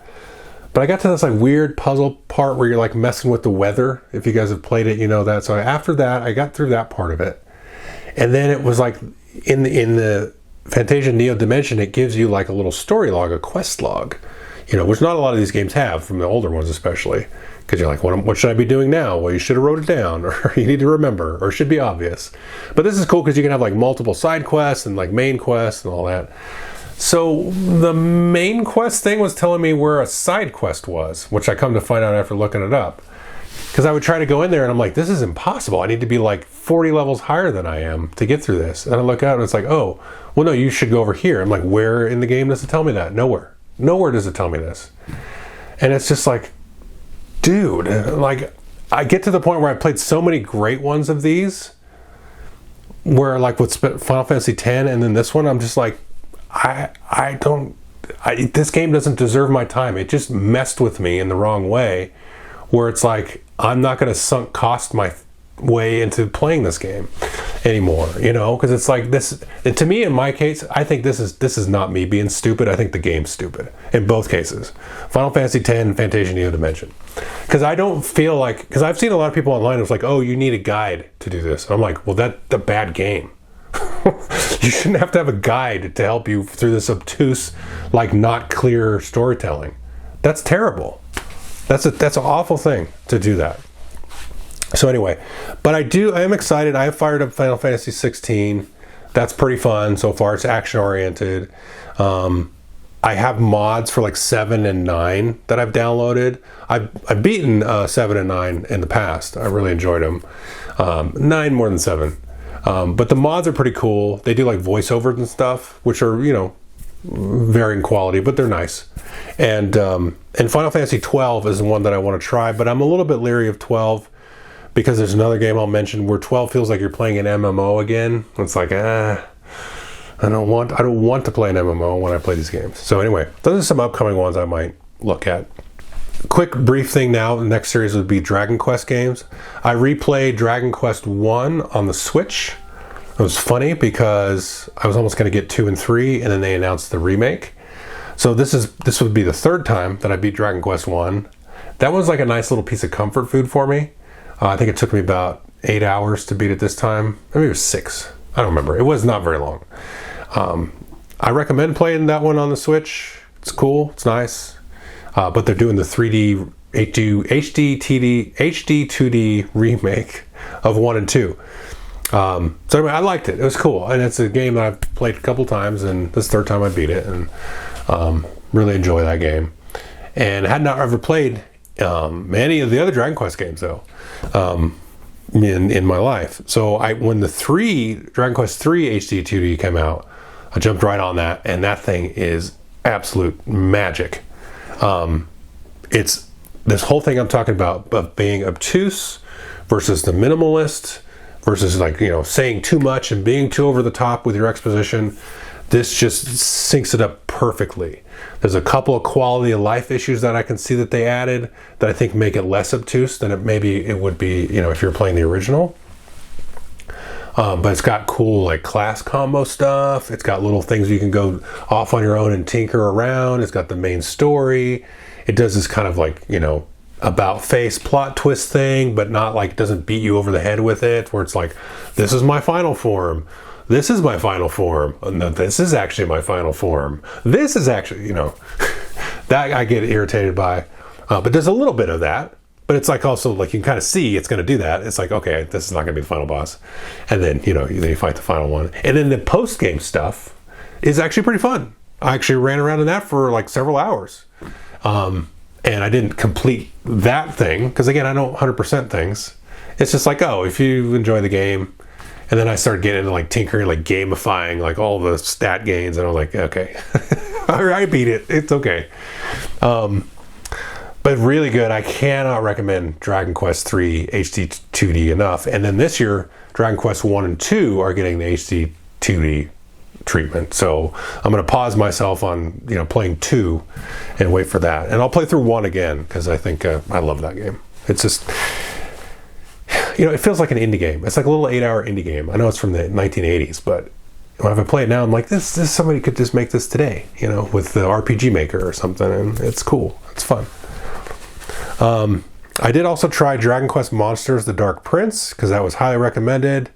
but I got to this like weird puzzle part where you're like messing with the weather. If you guys have played it, you know that. So after that, I got through that part of it. And then it was like in the Fantasia Neo Dimension, it gives you like a little story log, a quest log, you know, which not a lot of these games have, from the older ones especially. Because you're like, what should I be doing now? Well, you should have wrote it down, or you need to remember, or it should be obvious. But this is cool because you can have like multiple side quests and like main quests and all that. So the main quest thing was telling me where a side quest was, which I come to find out after looking it up. Because I would try to go in there and I'm like, this is impossible. I need to be like 40 levels higher than I am to get through this. And I look out and it's like, oh, well, no, you should go over here. I'm like, where in the game does it tell me that? Nowhere. Nowhere does it tell me this. And it's just like, dude, like I get to the point where I played so many great ones of these where like with Final Fantasy X and then this one, I'm just like, this game doesn't deserve my time. It just messed with me in the wrong way, where it's like, I'm not going to sunk cost my way into playing this game anymore, you know, because it's like this, to me, in my case, I think this is not me being stupid. I think the game's stupid in both cases. Final Fantasy X and Fantasia Neo Dimension. Because I don't feel like, because I've seen a lot of people online who's like, oh, you need a guide to do this. And I'm like, well, that's a bad game. You shouldn't have to have a guide to help you through this obtuse, like not clear storytelling. That's terrible. That's an awful thing to do that. So anyway, but I am excited. I have fired up Final Fantasy 16. That's pretty fun so far. It's action oriented. I have mods for like 7 and 9 that I've downloaded. I've beaten 7 and 9 in the past. I really enjoyed them. 9 more than 7. But the mods are pretty cool. They do like voiceovers and stuff, which are, you know, varying quality, but they're nice. And Final Fantasy 12 is the one that I want to try, but I'm a little bit leery of 12 because there's another game I'll mention where 12 feels like you're playing an MMO again. It's like, I don't want to play an MMO when I play these games. So anyway, those are some upcoming ones I might look at. Quick brief thing now, the next series would be Dragon Quest games. I replayed Dragon Quest 1 on the Switch. It was funny because I was almost going to get 2 and 3, and then they announced the remake. So this would be the third time that I beat Dragon Quest 1. That was like a nice little piece of comfort food for me. I think it took me about 8 hours to beat it this time. Maybe it was 6. I don't remember. It was not very long. I recommend playing that one on the Switch. It's cool. It's nice. But they're doing the 3D HD 2D remake of 1 and 2. So anyway, I liked it. It was cool. And it's a game that I've played a couple times, and this is the third time I beat it. And really enjoy that game. And I had not ever played any of the other Dragon Quest games, though, in my life. So when the Dragon Quest 3 HD 2D came out, I jumped right on that, and that thing is absolute magic. It's this whole thing I'm talking about of being obtuse versus the minimalist versus, like, you know, saying too much and being too over the top with your exposition. This just syncs it up perfectly. There's a couple of quality of life issues that I can see that they added that I think make it less obtuse than it would be, you know, if you're playing the original. But it's got cool like class combo stuff. It's got little things you can go off on your own and tinker around. It's got the main story. It does this kind of like, you know, about face plot twist thing, but not like, doesn't beat you over the head with it, where it's like, this is my final form. This is my final form. No, this is actually my final form. This is actually, you know, that I get irritated by. But there's a little bit of that. but it's like also like you can kind of see it's going to do that. It's like, okay, this is not going to be the final boss. And then, then you fight the final one. And then the post-game stuff is actually pretty fun. I actually ran around in that for like several hours. And I didn't complete that thing because, again, I don't 100% things. It's just like, oh, if you enjoy the game. And then I started getting into like tinkering, like gamifying, like all the stat gains. And I was like, okay, I beat it. It's okay. But really good. I cannot recommend Dragon Quest III HD 2D enough. And then this year, Dragon Quest 1 and 2 are getting the HD 2D treatment. So I'm going to pause myself on, playing 2 and wait for that. And I'll play through 1 again because I think I love that game. It's just, it feels like an indie game. It's like a little 8-hour indie game. I know it's from the 1980s, but when I play it now, I'm like, this somebody could just make this today, with the RPG Maker or something. And it's cool. It's fun. I did also try Dragon Quest Monsters: The Dark Prince because that was highly recommended.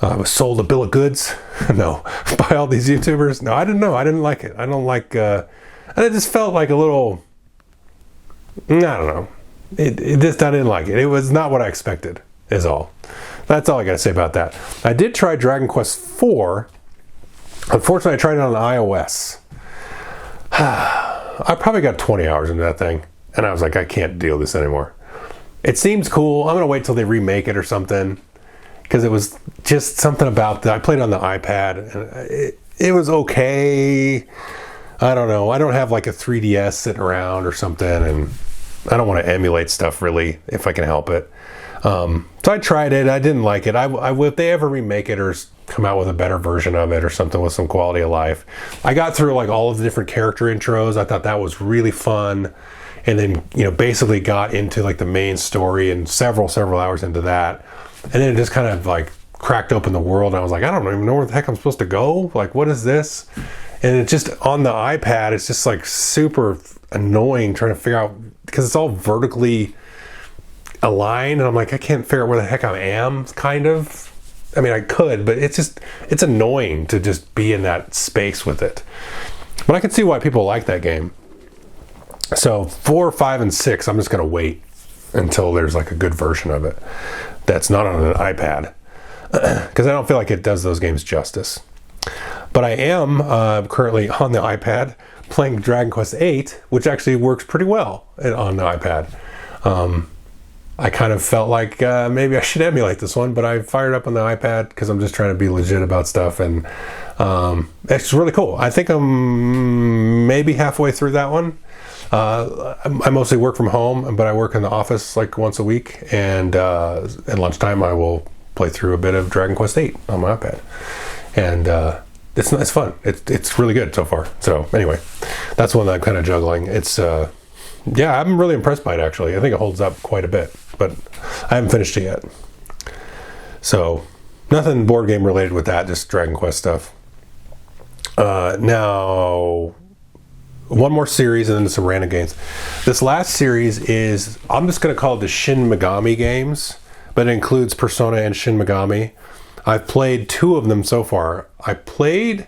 I was sold a bill of goods. No, by all these YouTubers. No, I didn't know. I didn't like it. I don't like. And it just felt like a little. I don't know. I didn't like it. It was not what I expected. Is all. That's all I got to say about that. I did try Dragon Quest IV. Unfortunately, I tried it on iOS. I probably got 20 hours into that thing. And I was like, I can't deal with this anymore. It seems cool. I'm going to wait till they remake it or something. Because it was just something about that. I played it on the iPad. And it was okay. I don't know. I don't have like a 3DS sitting around or something. And I don't want to emulate stuff really, if I can help it. So I tried it. I didn't like it. If they ever remake it or come out with a better version of it or something with some quality of life. I got through like all of the different character intros. I thought that was really fun. And then, basically got into like the main story and several hours into that. And then it just kind of like cracked open the world. And I was like, I don't even know where the heck I'm supposed to go. Like, what is this? And it just on the iPad, it's just like super annoying trying to figure out because it's all vertically aligned. And I'm like, I can't figure out where the heck I am, kind of. I mean, I could, but it's annoying to just be in that space with it. But I can see why people like that game. So 4, 5, and 6, I'm just going to wait until there's like a good version of it that's not on an iPad because I don't feel like it does those games justice. But I am currently on the iPad playing Dragon Quest VIII, which actually works pretty well on the iPad. I kind of felt like maybe I should emulate this one, but I fired up on the iPad because I'm just trying to be legit about stuff, and it's really cool. I think I'm maybe halfway through that one. I mostly work from home, but I work in the office like once a week, and at lunchtime I will play through a bit of Dragon Quest VIII on my iPad, and it's fun. It's really good so far. So anyway, that's one that I'm kind of juggling. It's I'm really impressed by it actually. I think it holds up quite a bit, but I haven't finished it yet. So nothing board game related with that, just Dragon Quest stuff. Now, one more series and then some random games. This last series is, I'm just going to call it the Shin Megami games, but it includes Persona and Shin Megami. I've played 2 of them so far. I played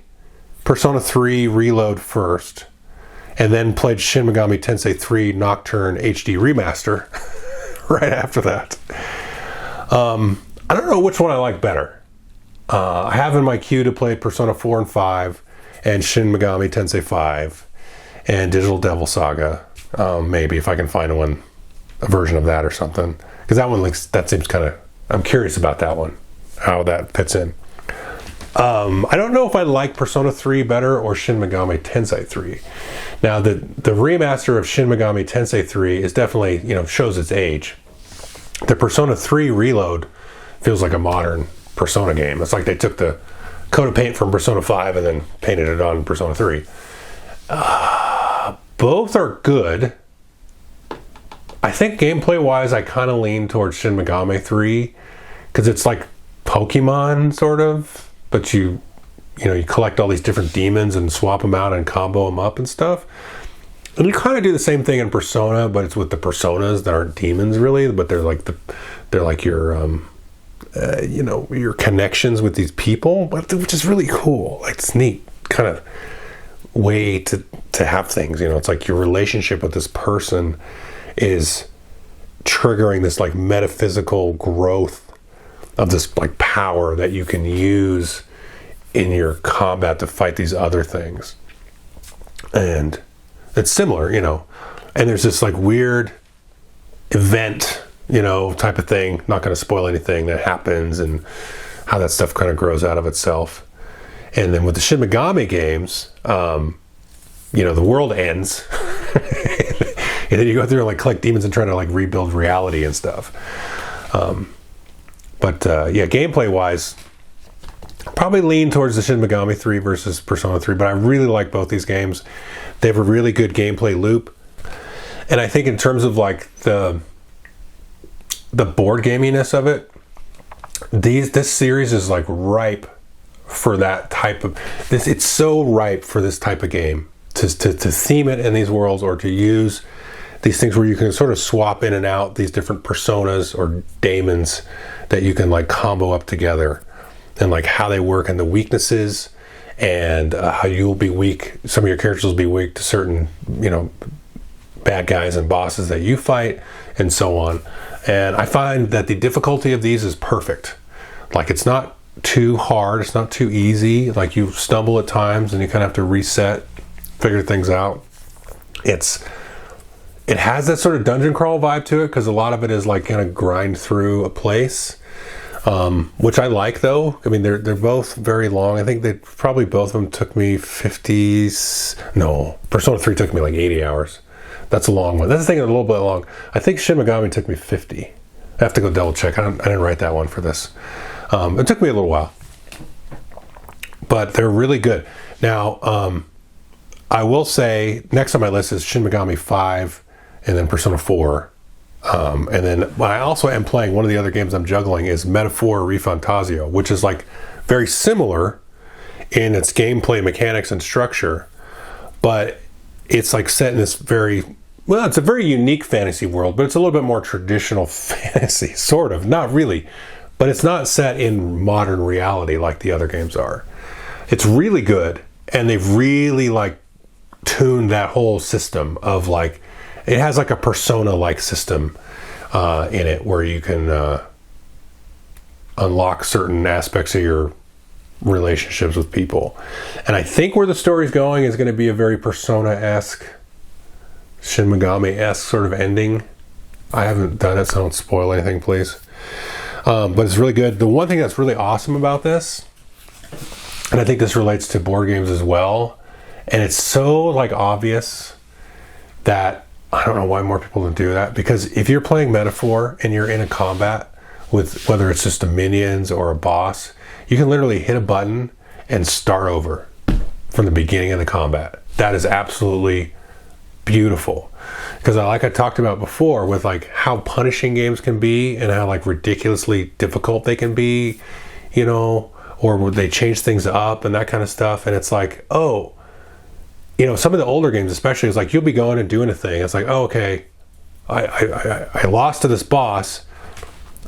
Persona 3 Reload first, and then played Shin Megami Tensei 3 Nocturne HD Remaster right after that. I don't know which one I like better. I have in my queue to play Persona 4 and 5 and Shin Megami Tensei 5 and Digital Devil Saga. Maybe if I can find a version of that or something. Because that one that seems kind of, I'm curious about that one, how that fits in. I don't know if I like Persona 3 better or Shin Megami Tensei 3. Now, the remaster of Shin Megami Tensei 3 is definitely, shows its age. The Persona 3 Reload feels like a modern Persona game. It's like they took the coat of paint from Persona 5 and then painted it on Persona 3. Both are good. I think gameplay-wise, I kind of lean towards Shin Megami 3 because it's like Pokemon, sort of, but you collect all these different demons and swap them out and combo them up and stuff. And you kind of do the same thing in Persona, but it's with the personas that aren't demons really, but they're like your your connections with these people, which is really cool. Like, it's neat kind of way to have things. It's like your relationship with this person is triggering this like metaphysical growth of this like power that you can use in your combat to fight these other things. And it's similar, you know, and there's this like weird event, you know, type of thing, not going to spoil anything, that happens and how that stuff kind of grows out of itself. And then with the Shin Megami games, you know, the world ends and then you go through and like collect demons and try to like rebuild reality and stuff. Yeah, gameplay wise, probably lean towards the Shin Megami 3 versus Persona 3, but I really like both these games. They have a really good gameplay loop. And I think in terms of like the board gaminess of it, this series is like ripe for that type of this. It's so ripe for this type of game to theme it in these worlds, or to use these things where you can sort of swap in and out these different personas or daemons that you can like combo up together, and like how they work and the weaknesses, and how you'll be weak. Some of your characters will be weak to certain, you know, bad guys and bosses that you fight, and so on. And I find that the difficulty of these is perfect. Like, it's not too hard, it's not too easy. Like, you stumble at times and you kind of have to reset, figure things out. It has that sort of dungeon crawl vibe to it, because a lot of it is like kind of grind through a place, which I like though. I mean, they're both very long. I think they probably both of them took me Persona 3 took me like 80 hours. That's a long one. That's the thing, a little bit long. I think Shin Megami took me 50. I have to go double check. I didn't write that one for this. It took me a little while, but they're really good. Now, I will say next on my list is Shin Megami 5 and then Persona 4. And then I also am playing, one of the other games I'm juggling is Metaphor ReFantazio, which is like very similar in its gameplay mechanics and structure, but it's like set in this it's a very unique fantasy world, but it's a little bit more traditional fantasy, sort of, not really, but it's not set in modern reality like the other games are. It's really good, and they've really like tuned that whole system of like, it has like a Persona-like system in it where you can unlock certain aspects of your relationships with people. And I think where the story's going is going to be a very Persona-esque, Shin Megami-esque sort of ending. I haven't done it, so don't spoil anything, please. But it's really good. The one thing that's really awesome about this, and I think this relates to board games as well, and it's so like obvious that I don't know why more people don't do that, because if you're playing Metaphor and you're in a combat with, whether it's just a minions or a boss, you can literally hit a button and start over from the beginning of the combat. That is absolutely beautiful, because like I talked about before with like how punishing games can be and how like ridiculously difficult they can be, you know, or would they change things up and that kind of stuff. And it's like, oh, you know, some of the older games especially, is like you'll be going and doing a thing. It's like, oh, okay, I lost to this boss.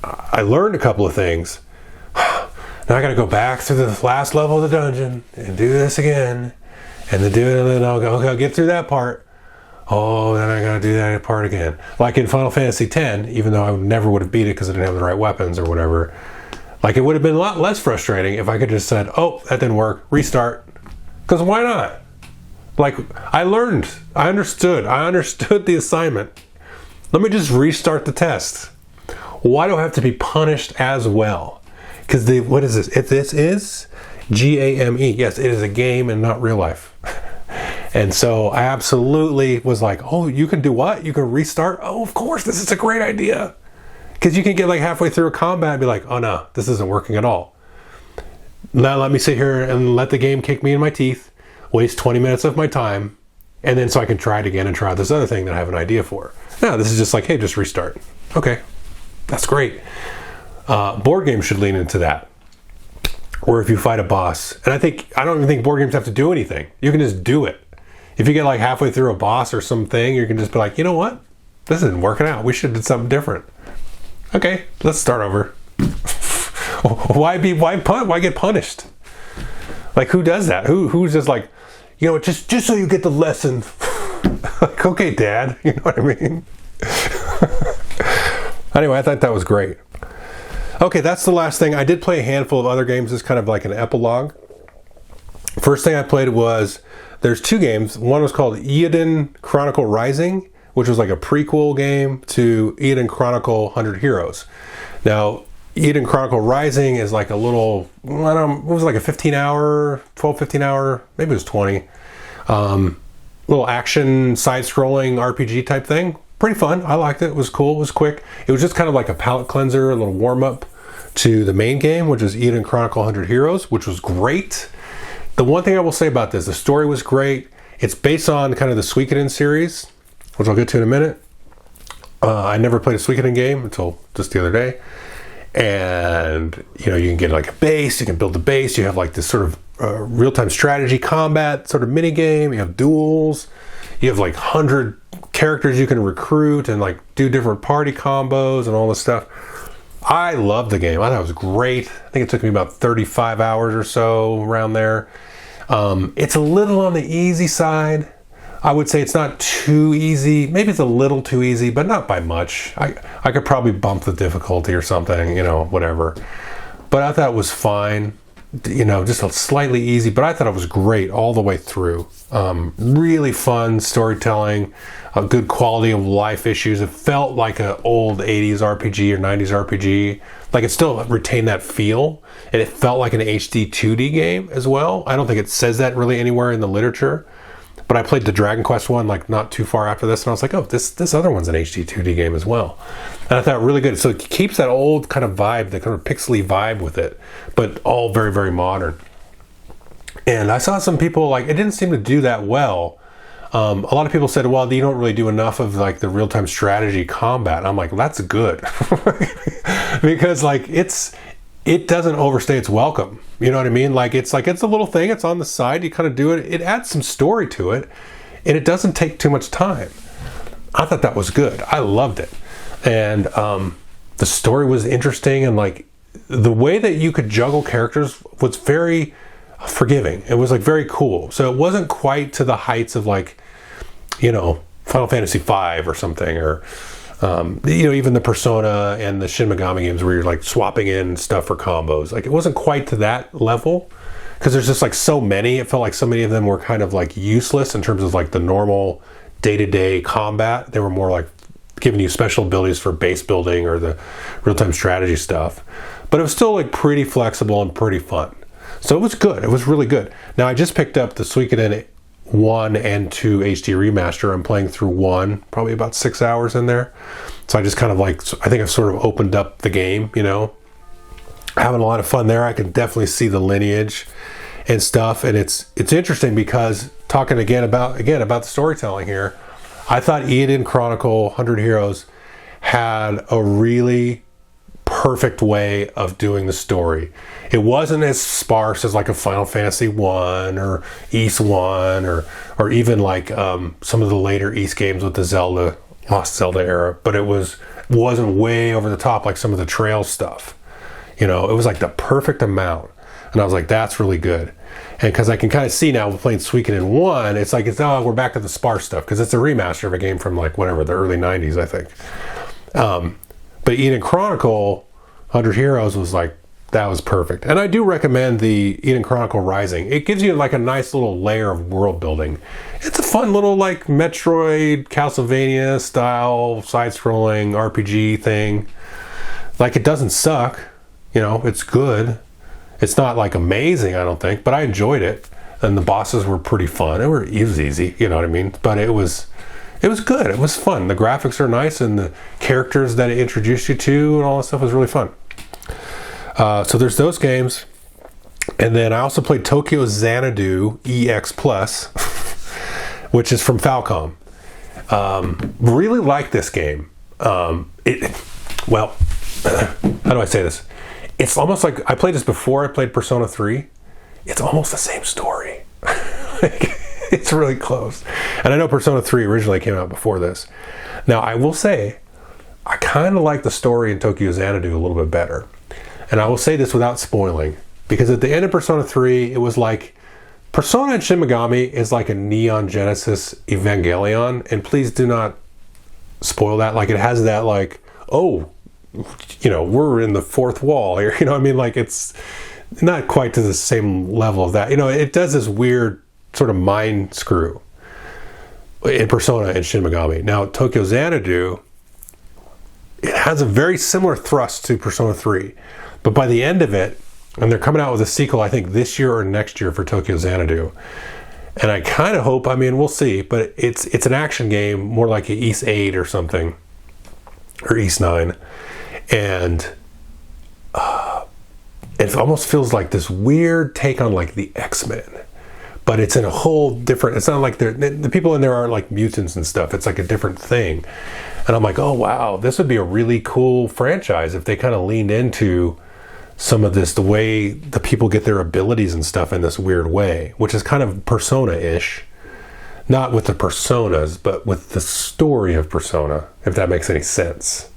I learned a couple of things. Now I got to go back to the last level of the dungeon and do this again, and then do it, and then I'll go, okay, I'll get through that part. Oh, then I got to do that part again. Like in Final Fantasy X, even though I never would have beat it because I didn't have the right weapons or whatever, like it would have been a lot less frustrating if I could just said, oh, that didn't work, restart. Because why not? Like, I learned, I understood the assignment. Let me just restart the test. Why do I have to be punished as well? Because what is this? If this is GAME, yes, it is a game and not real life. And so I absolutely was like, oh, you can do what? You can restart? Oh, of course, this is a great idea. Because you can get like halfway through a combat and be like, oh no, this isn't working at all. Now let me sit here and let the game kick me in my teeth, waste 20 minutes of my time, and then so I can try it again and try this other thing that I have an idea for. No, this is just like, hey, just restart. Okay, that's great. Board games should lean into that. Or if you fight a boss, and I don't even think board games have to do anything. You can just do it. If you get like halfway through a boss or something, you can just be like, you know what? This isn't working out. We should have did something different. Okay, let's start over. Why get punished? Like, who does that? Who's just like, you know, just so you get the lesson. Like, okay, Dad, you know what I mean? Anyway, I thought that was great. Okay, that's the last thing. I did play a handful of other games as kind of like an epilogue. First thing I played was, there's 2 games. One was called Eiyuden Chronicle Rising, which was like a prequel game to Eiyuden Chronicle 100 Heroes. Now, Eiyuden Chronicle Rising is like a little, I don't know, it was like a 15 hour, maybe it was 20, little action, side-scrolling RPG type thing. Pretty fun. I liked it. It was cool. It was quick. It was just kind of like a palate cleanser, a little warm-up to the main game, which is Eiyuden Chronicle 100 Heroes, which was great. The one thing I will say about this, the story was great. It's based on kind of the Suikoden series, which I'll get to in a minute. I never played a Suikoden game until just the other day. And, you know, you can get like a base, you can build a base, you have like this sort of real-time strategy combat sort of mini game, you have duels, you have like 100 characters you can recruit and like do different party combos and all this stuff. I loved the game. I thought it was great. I think it took me about 35 hours or so, around there. It's a little on the easy side. I would say it's not too easy. Maybe it's a little too easy, but not by much. I could probably bump the difficulty or something, you know, whatever. But I thought it was fine. You know, just a slightly easy, but I thought it was great all the way through. Really fun storytelling, a good quality of life issues. It felt like an old 80s RPG or 90s RPG. Like it still retained that feel, and it felt like an HD 2D game as well. I don't think it says that really anywhere in the literature. But I played the Dragon Quest one like not too far after this, and I was like, oh, this other one's an HD 2D game as well. And I thought really good. So it keeps that old kind of vibe, the kind of pixely vibe with it, but all very, very modern. And I saw some people, like, it didn't seem to do that well. A lot of people said, well, you don't really do enough of like the real-time strategy combat. And I'm like, that's good. Because like it doesn't overstay its welcome. You know what I mean? Like it's a little thing. It's on the side. You kind of do it. It adds some story to it, and it doesn't take too much time. I thought that was good. I loved it, and the story was interesting, and like the way that you could juggle characters was very forgiving. It was like very cool. So it wasn't quite to the heights of like, you know, Final Fantasy V or something, or you know, even the Persona and the Shin Megami games where you're like swapping in stuff for combos. Like it wasn't quite to that level, because there's just like so many. It felt like so many of them were kind of like useless in terms of like the normal day-to-day combat. They were more like giving you special abilities for base building or the real-time strategy stuff. But it was still like pretty flexible and pretty fun. So it was good. It was really good. Now I just picked up the Suikoden 1 and 2 HD remaster. I'm playing through 1, probably about 6 hours in there. So I just kind of like, I think I've sort of opened up the game, you know, having a lot of fun there. I can definitely see the lineage and stuff. And it's interesting because talking again about the storytelling here, I thought Eiyuden Chronicle 100 Heroes had a really perfect way of doing the story. It wasn't as sparse as like a Final Fantasy 1 or Ys 1 or even like some of the later Ys games with the Lost Zelda era, but it wasn't way over the top like some of the Trail stuff. You know, it was like the perfect amount. And I was like, that's really good. And because I can kind of see now playing Suikoden 1, it's like, we're back to the sparse stuff, because it's a remaster of a game from like whatever, the early 90s, I think. But Eiyuden Chronicle 100 Heroes was like, that was perfect. And I do recommend the Eiyuden Chronicle Rising. It gives you like a nice little layer of world building. It's a fun little like Metroid, Castlevania style side-scrolling RPG thing. Like it doesn't suck, you know, it's good. It's not like amazing, I don't think, but I enjoyed it. And the bosses were pretty fun. It was easy, you know what I mean? But it was good. It was fun. The graphics are nice, and the characters that it introduced you to and all that stuff was really fun. So there's those games. And then I also played Tokyo Xanadu EX Plus, which is from Falcom. Really like this game. How do I say this? It's almost like, I played this before I played Persona 3. It's almost the same story. It's really close. And I know Persona 3 originally came out before this. Now, I will say, I kind of like the story in Tokyo Xanadu a little bit better. And I will say this without spoiling, because at the end of Persona 3, it was like, Persona and Shin Megami is like a Neon Genesis Evangelion, and please do not spoil that. Like, it has that like, oh, we're in the fourth wall here. I mean, like, it's not quite to the same level of that. It does this weird sort of mind screw in Persona and Shin Megami. Now, Tokyo Xanadu, it has a very similar thrust to Persona 3, but by the end of it, and they're coming out with a sequel, I think this year or next year for Tokyo Xanadu. And I kind of hope, I mean, we'll see, but it's an action game, more like an East 8 or something, or East 9. And it almost feels like this weird take on like the X-Men. But it's in a whole different, it's not like the people in there aren't like mutants and stuff. It's like a different thing. And I'm like, oh wow, this would be a really cool franchise if they kind of leaned into some of this, the way the people get their abilities and stuff in this weird way, which is kind of Persona-ish. Not with the personas, but with the story of Persona, if that makes any sense.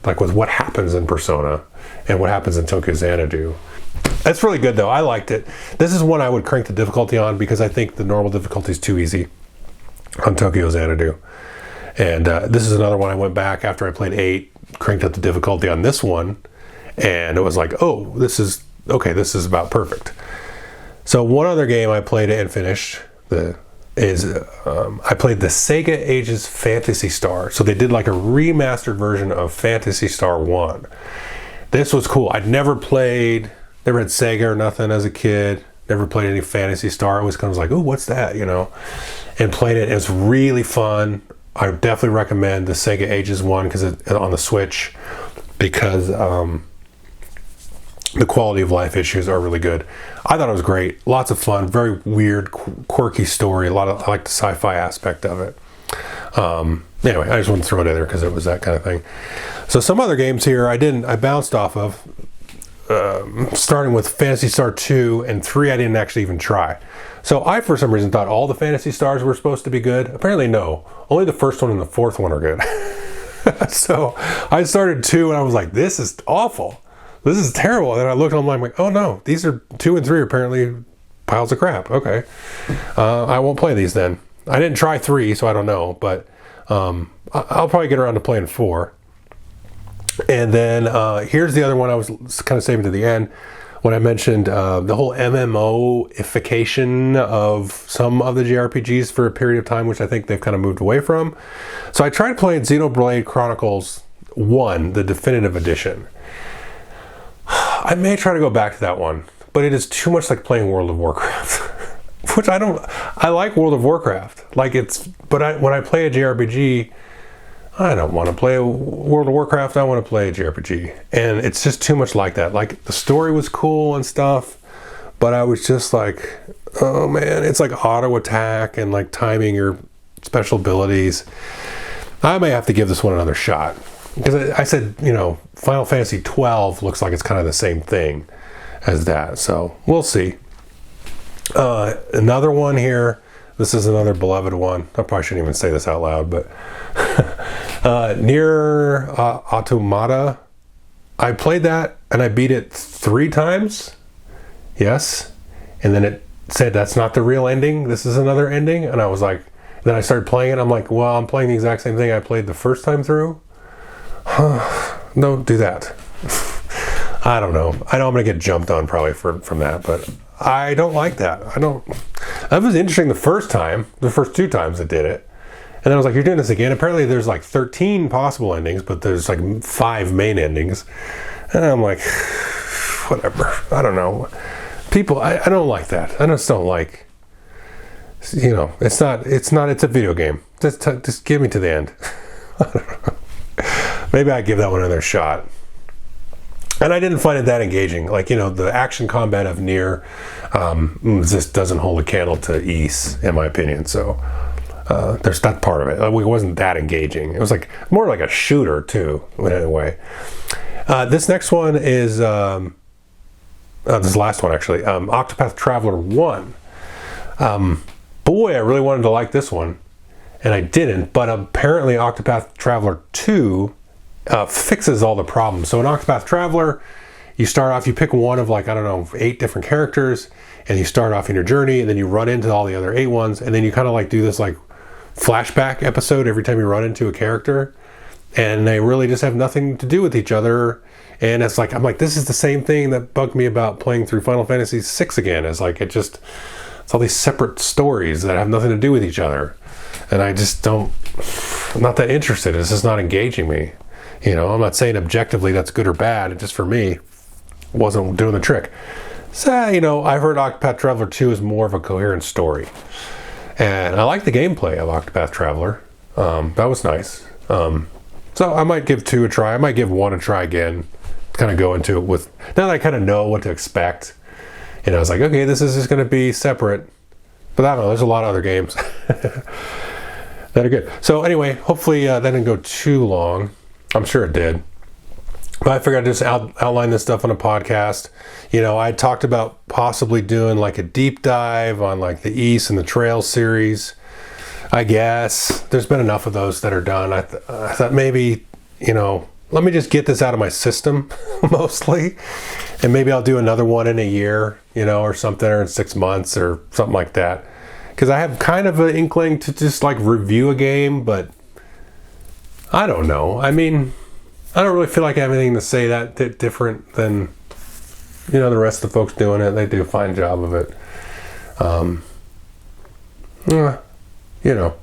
Like with what happens in Persona and what happens in Tokyo Xanadu. That's really good though. I liked it. This is one I would crank the difficulty on because I think the normal difficulty is too easy on Tokyo Xanadu. And this is another one I went back after I played 8, cranked up the difficulty on this one. And it was like, oh, this is about perfect. So one other game I played and finished I played the Sega Ages Phantasy Star. So they did like a remastered version of Phantasy Star 1. This was cool. I'd never had Sega or nothing as a kid. Never played any Phantasy Star. I was kind of like, oh, what's that? And played it. It's really fun. I definitely recommend the Sega Ages one on the Switch because the quality of life issues are really good. I thought it was great. Lots of fun. Very weird, quirky story. I like the sci-fi aspect of it. Anyway, I just wanted to throw it in there because it was that kind of thing. So some other games here I bounced off of. Starting with Phantasy Star 2 and 3 I didn't actually even try. So I, for some reason, thought all the Phantasy Stars were supposed to be good. Apparently no. Only the first one and the fourth one are good. So I started 2 and I was like, this is awful. This is terrible. And then I looked and I'm like, oh no, these are 2 and 3 are apparently piles of crap. Okay. I won't play these then. I didn't try 3, so I don't know, but I'll probably get around to playing 4. And then here's the other one I was kind of saving to the end when I mentioned the whole MMO-ification of some of the JRPGs for a period of time, which I think they've kind of moved away from. So I tried playing Xenoblade Chronicles 1, the definitive edition. I may try to go back to that one, but it is too much like playing World of Warcraft. Which I like World of Warcraft. When I play a JRPG, I don't want to play World of Warcraft, I want to play a JRPG. And it's just too much like that. Like, the story was cool and stuff, but I was just like, oh man, it's like auto attack and like timing your special abilities. I may have to give this one another shot. Because I said, Final Fantasy 12 looks like it's kind of the same thing as that. So, we'll see. Another one here. This is another beloved one. I probably shouldn't even say this out loud, but Nier Automata. I played that and I beat it 3 times. Yes. And then it said that's not the real ending. This is another ending. And I was like, then I started playing it. I'm like, well, I'm playing the exact same thing I played the first time through. Don't do that. I don't know. I know I'm going to get jumped on probably from that, but I don't like that. That was interesting the first 2 times I did it. And then I was like, you're doing this again? Apparently there's like 13 possible endings, but there's like 5 main endings. And I'm like, whatever. I don't know. People, I don't like that. I just don't like, it's a video game. Just give me to the end. I don't know. Maybe I give that one another shot. And I didn't find it that engaging. Like, the action combat of Nier just doesn't hold a candle to Ys, in my opinion. So there's that part of it. It wasn't that engaging. It was like more like a shooter too, in a way. This next one is this last one actually. Octopath Traveler 1. Boy, I really wanted to like this one, and I didn't. But apparently, Octopath Traveler 2 fixes all the problems. So in Octopath Traveler, you start off, you pick one of 8 different characters, and you start off in your journey, and then you run into all the other 8 ones, and then you kind of do this flashback episode every time you run into a character. and they really just have nothing to do with each other. And it's like, I'm like, this is the same thing that bugged me about playing through Final Fantasy VI again. It's like, it's all these separate stories that have nothing to do with each other. And I just I'm not that interested. It's just not engaging me. You know, I'm not saying objectively that's good or bad. It just, for me, wasn't doing the trick. So, you know, I've heard Octopath Traveler 2 is more of a coherent story. And I like the gameplay of Octopath Traveler. That was nice. So I might give 2 a try. I might give 1 a try again. Kind of go into it with, now that I kind of know what to expect. And I was like, okay, this is just going to be separate. But I don't know, there's a lot of other games that are good. So anyway, hopefully that didn't go too long. I'm sure it did. But I figured I'd just outline this stuff on a podcast. You know, I talked about possibly doing like a deep dive on like the East and the Trail series. I guess there's been enough of those that are done. I thought maybe, you know, let me just get this out of my system mostly. And maybe I'll do another one in a year, you know, or something, or in 6 months or something like that. Because I have kind of an inkling to just like review a game, but I don't know. I mean, I don't really feel like I have anything to say that different than, you know, the rest of the folks doing it. They do a fine job of it. You know,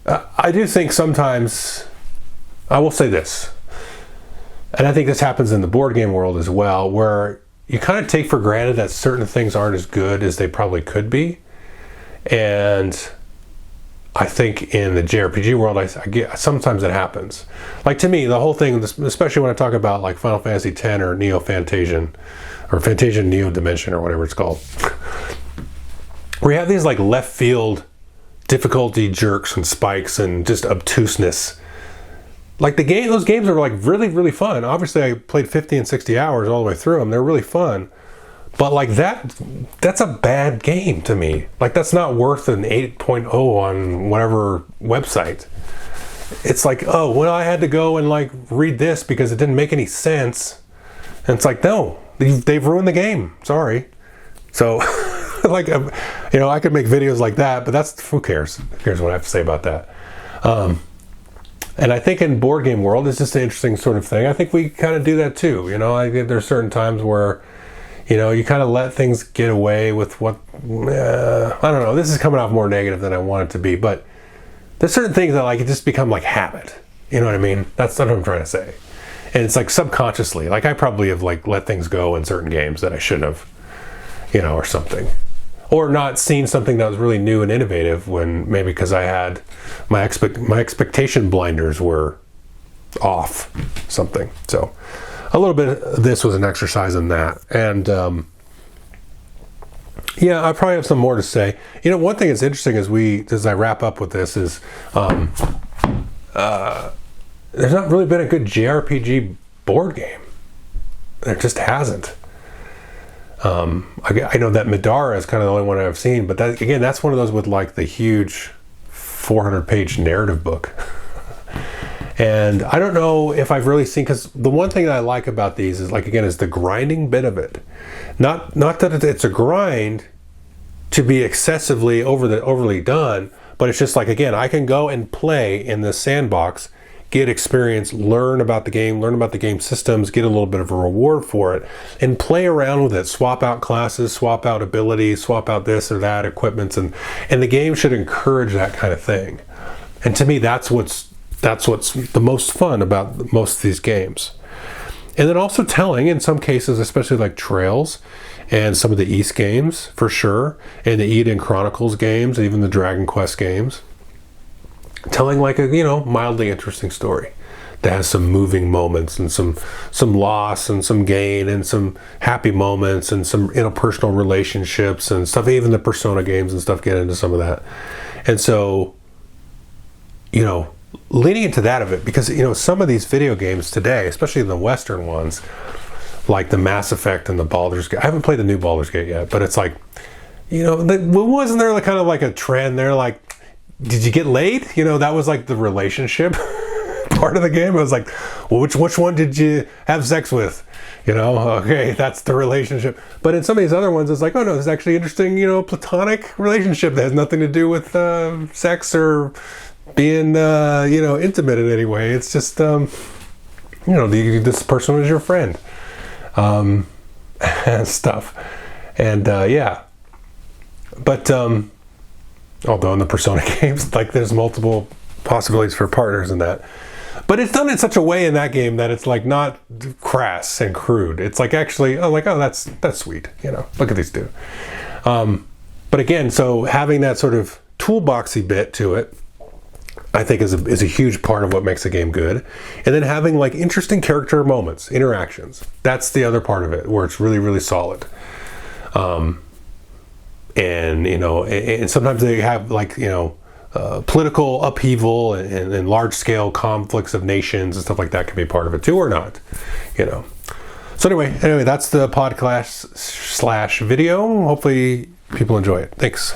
I do think sometimes, I will say this, and I think this happens in the board game world as well, where you kind of take for granted that certain things aren't as good as they probably could be. And I think in the JRPG world, I get, sometimes it happens. Like, to me, the whole thing, especially when I talk about like Final Fantasy X or Neo Fantasian, or Fantasian Neo Dimension, or whatever it's called, where you have these like left field difficulty jerks and spikes and just obtuseness. Like those games are like really, really fun. Obviously, I played 50 and 60 hours all the way through them. They're really fun. But like that's a bad game to me. Like, that's not worth an 8.0 on whatever website. It's like, oh, well, I had to go and like read this because it didn't make any sense. And it's like, no, they've ruined the game. Sorry. So, like, you know, I could make videos like that, but who cares? Who cares what I have to say about that? And I think in board game world, it's just an interesting sort of thing. I think we kind of do that too. You know, I think there's certain times where, you know, you kind of let things get away with what, I don't know, this is coming off more negative than I want it to be, but there's certain things that like, it just become like habit. You know what I mean? That's what I'm trying to say. And it's like subconsciously, like I probably have like let things go in certain games that I shouldn't have, you know, or something. Or not seen something that was really new and innovative when maybe because I had my expectation blinders were off something. So a little bit of this was an exercise in that. And yeah, I probably have some more to say. You know, one thing that's interesting as I wrap up with this is there's not really been a good JRPG board game. There just hasn't. I know that Madara is kind of the only one I've seen, but that, again, that's one of those with like the huge 400-page narrative book. And I don't know if I've really seen, because the one thing that I like about these is like, again, is the grinding bit of it. Not that it's a grind to be excessively overly done, but it's just like, again, I can go and play in the sandbox, get experience, learn about the game systems, get a little bit of a reward for it, and play around with it, swap out classes, swap out abilities, swap out this or that equipments, and the game should encourage that kind of thing. And to me, that's what's the most fun about most of these games. And then also telling, in some cases, especially like Trails and some of the East games for sure, and the Eden Chronicles games, and even the Dragon Quest games, telling like a, you know, mildly interesting story that has some moving moments and some loss and some gain and some happy moments and some interpersonal relationships and stuff. Even the Persona games and stuff get into some of that. And so, you know, leaning into that of it, because, you know, some of these video games today, especially the Western ones, like the Mass Effect and the Baldur's Gate. I haven't played the new Baldur's Gate yet, but it's like, you know, wasn't there like kind of like a trend there, like, did you get laid? You know, that was like the relationship part of the game. It was like, well, which one did you have sex with? You know, okay, that's the relationship. But in some of these other ones, it's like, oh no, this is actually interesting, you know, platonic relationship that has nothing to do with sex or being intimate in any way. It's just this person was your friend, and stuff, and yeah. But although in the Persona games, like there's multiple possibilities for partners in that. But it's done in such a way in that game that it's like not crass and crude. It's like actually, that's sweet. Look at these two. But again, so having that sort of toolboxy bit to it, I think is a huge part of what makes a game good. And then having like interesting character moments, interactions. That's the other part of it where it's really, really solid. And sometimes they have like, political upheaval and large scale conflicts of nations and stuff like that can be part of it too, or not, So anyway, that's the podcast / video. Hopefully people enjoy it. Thanks.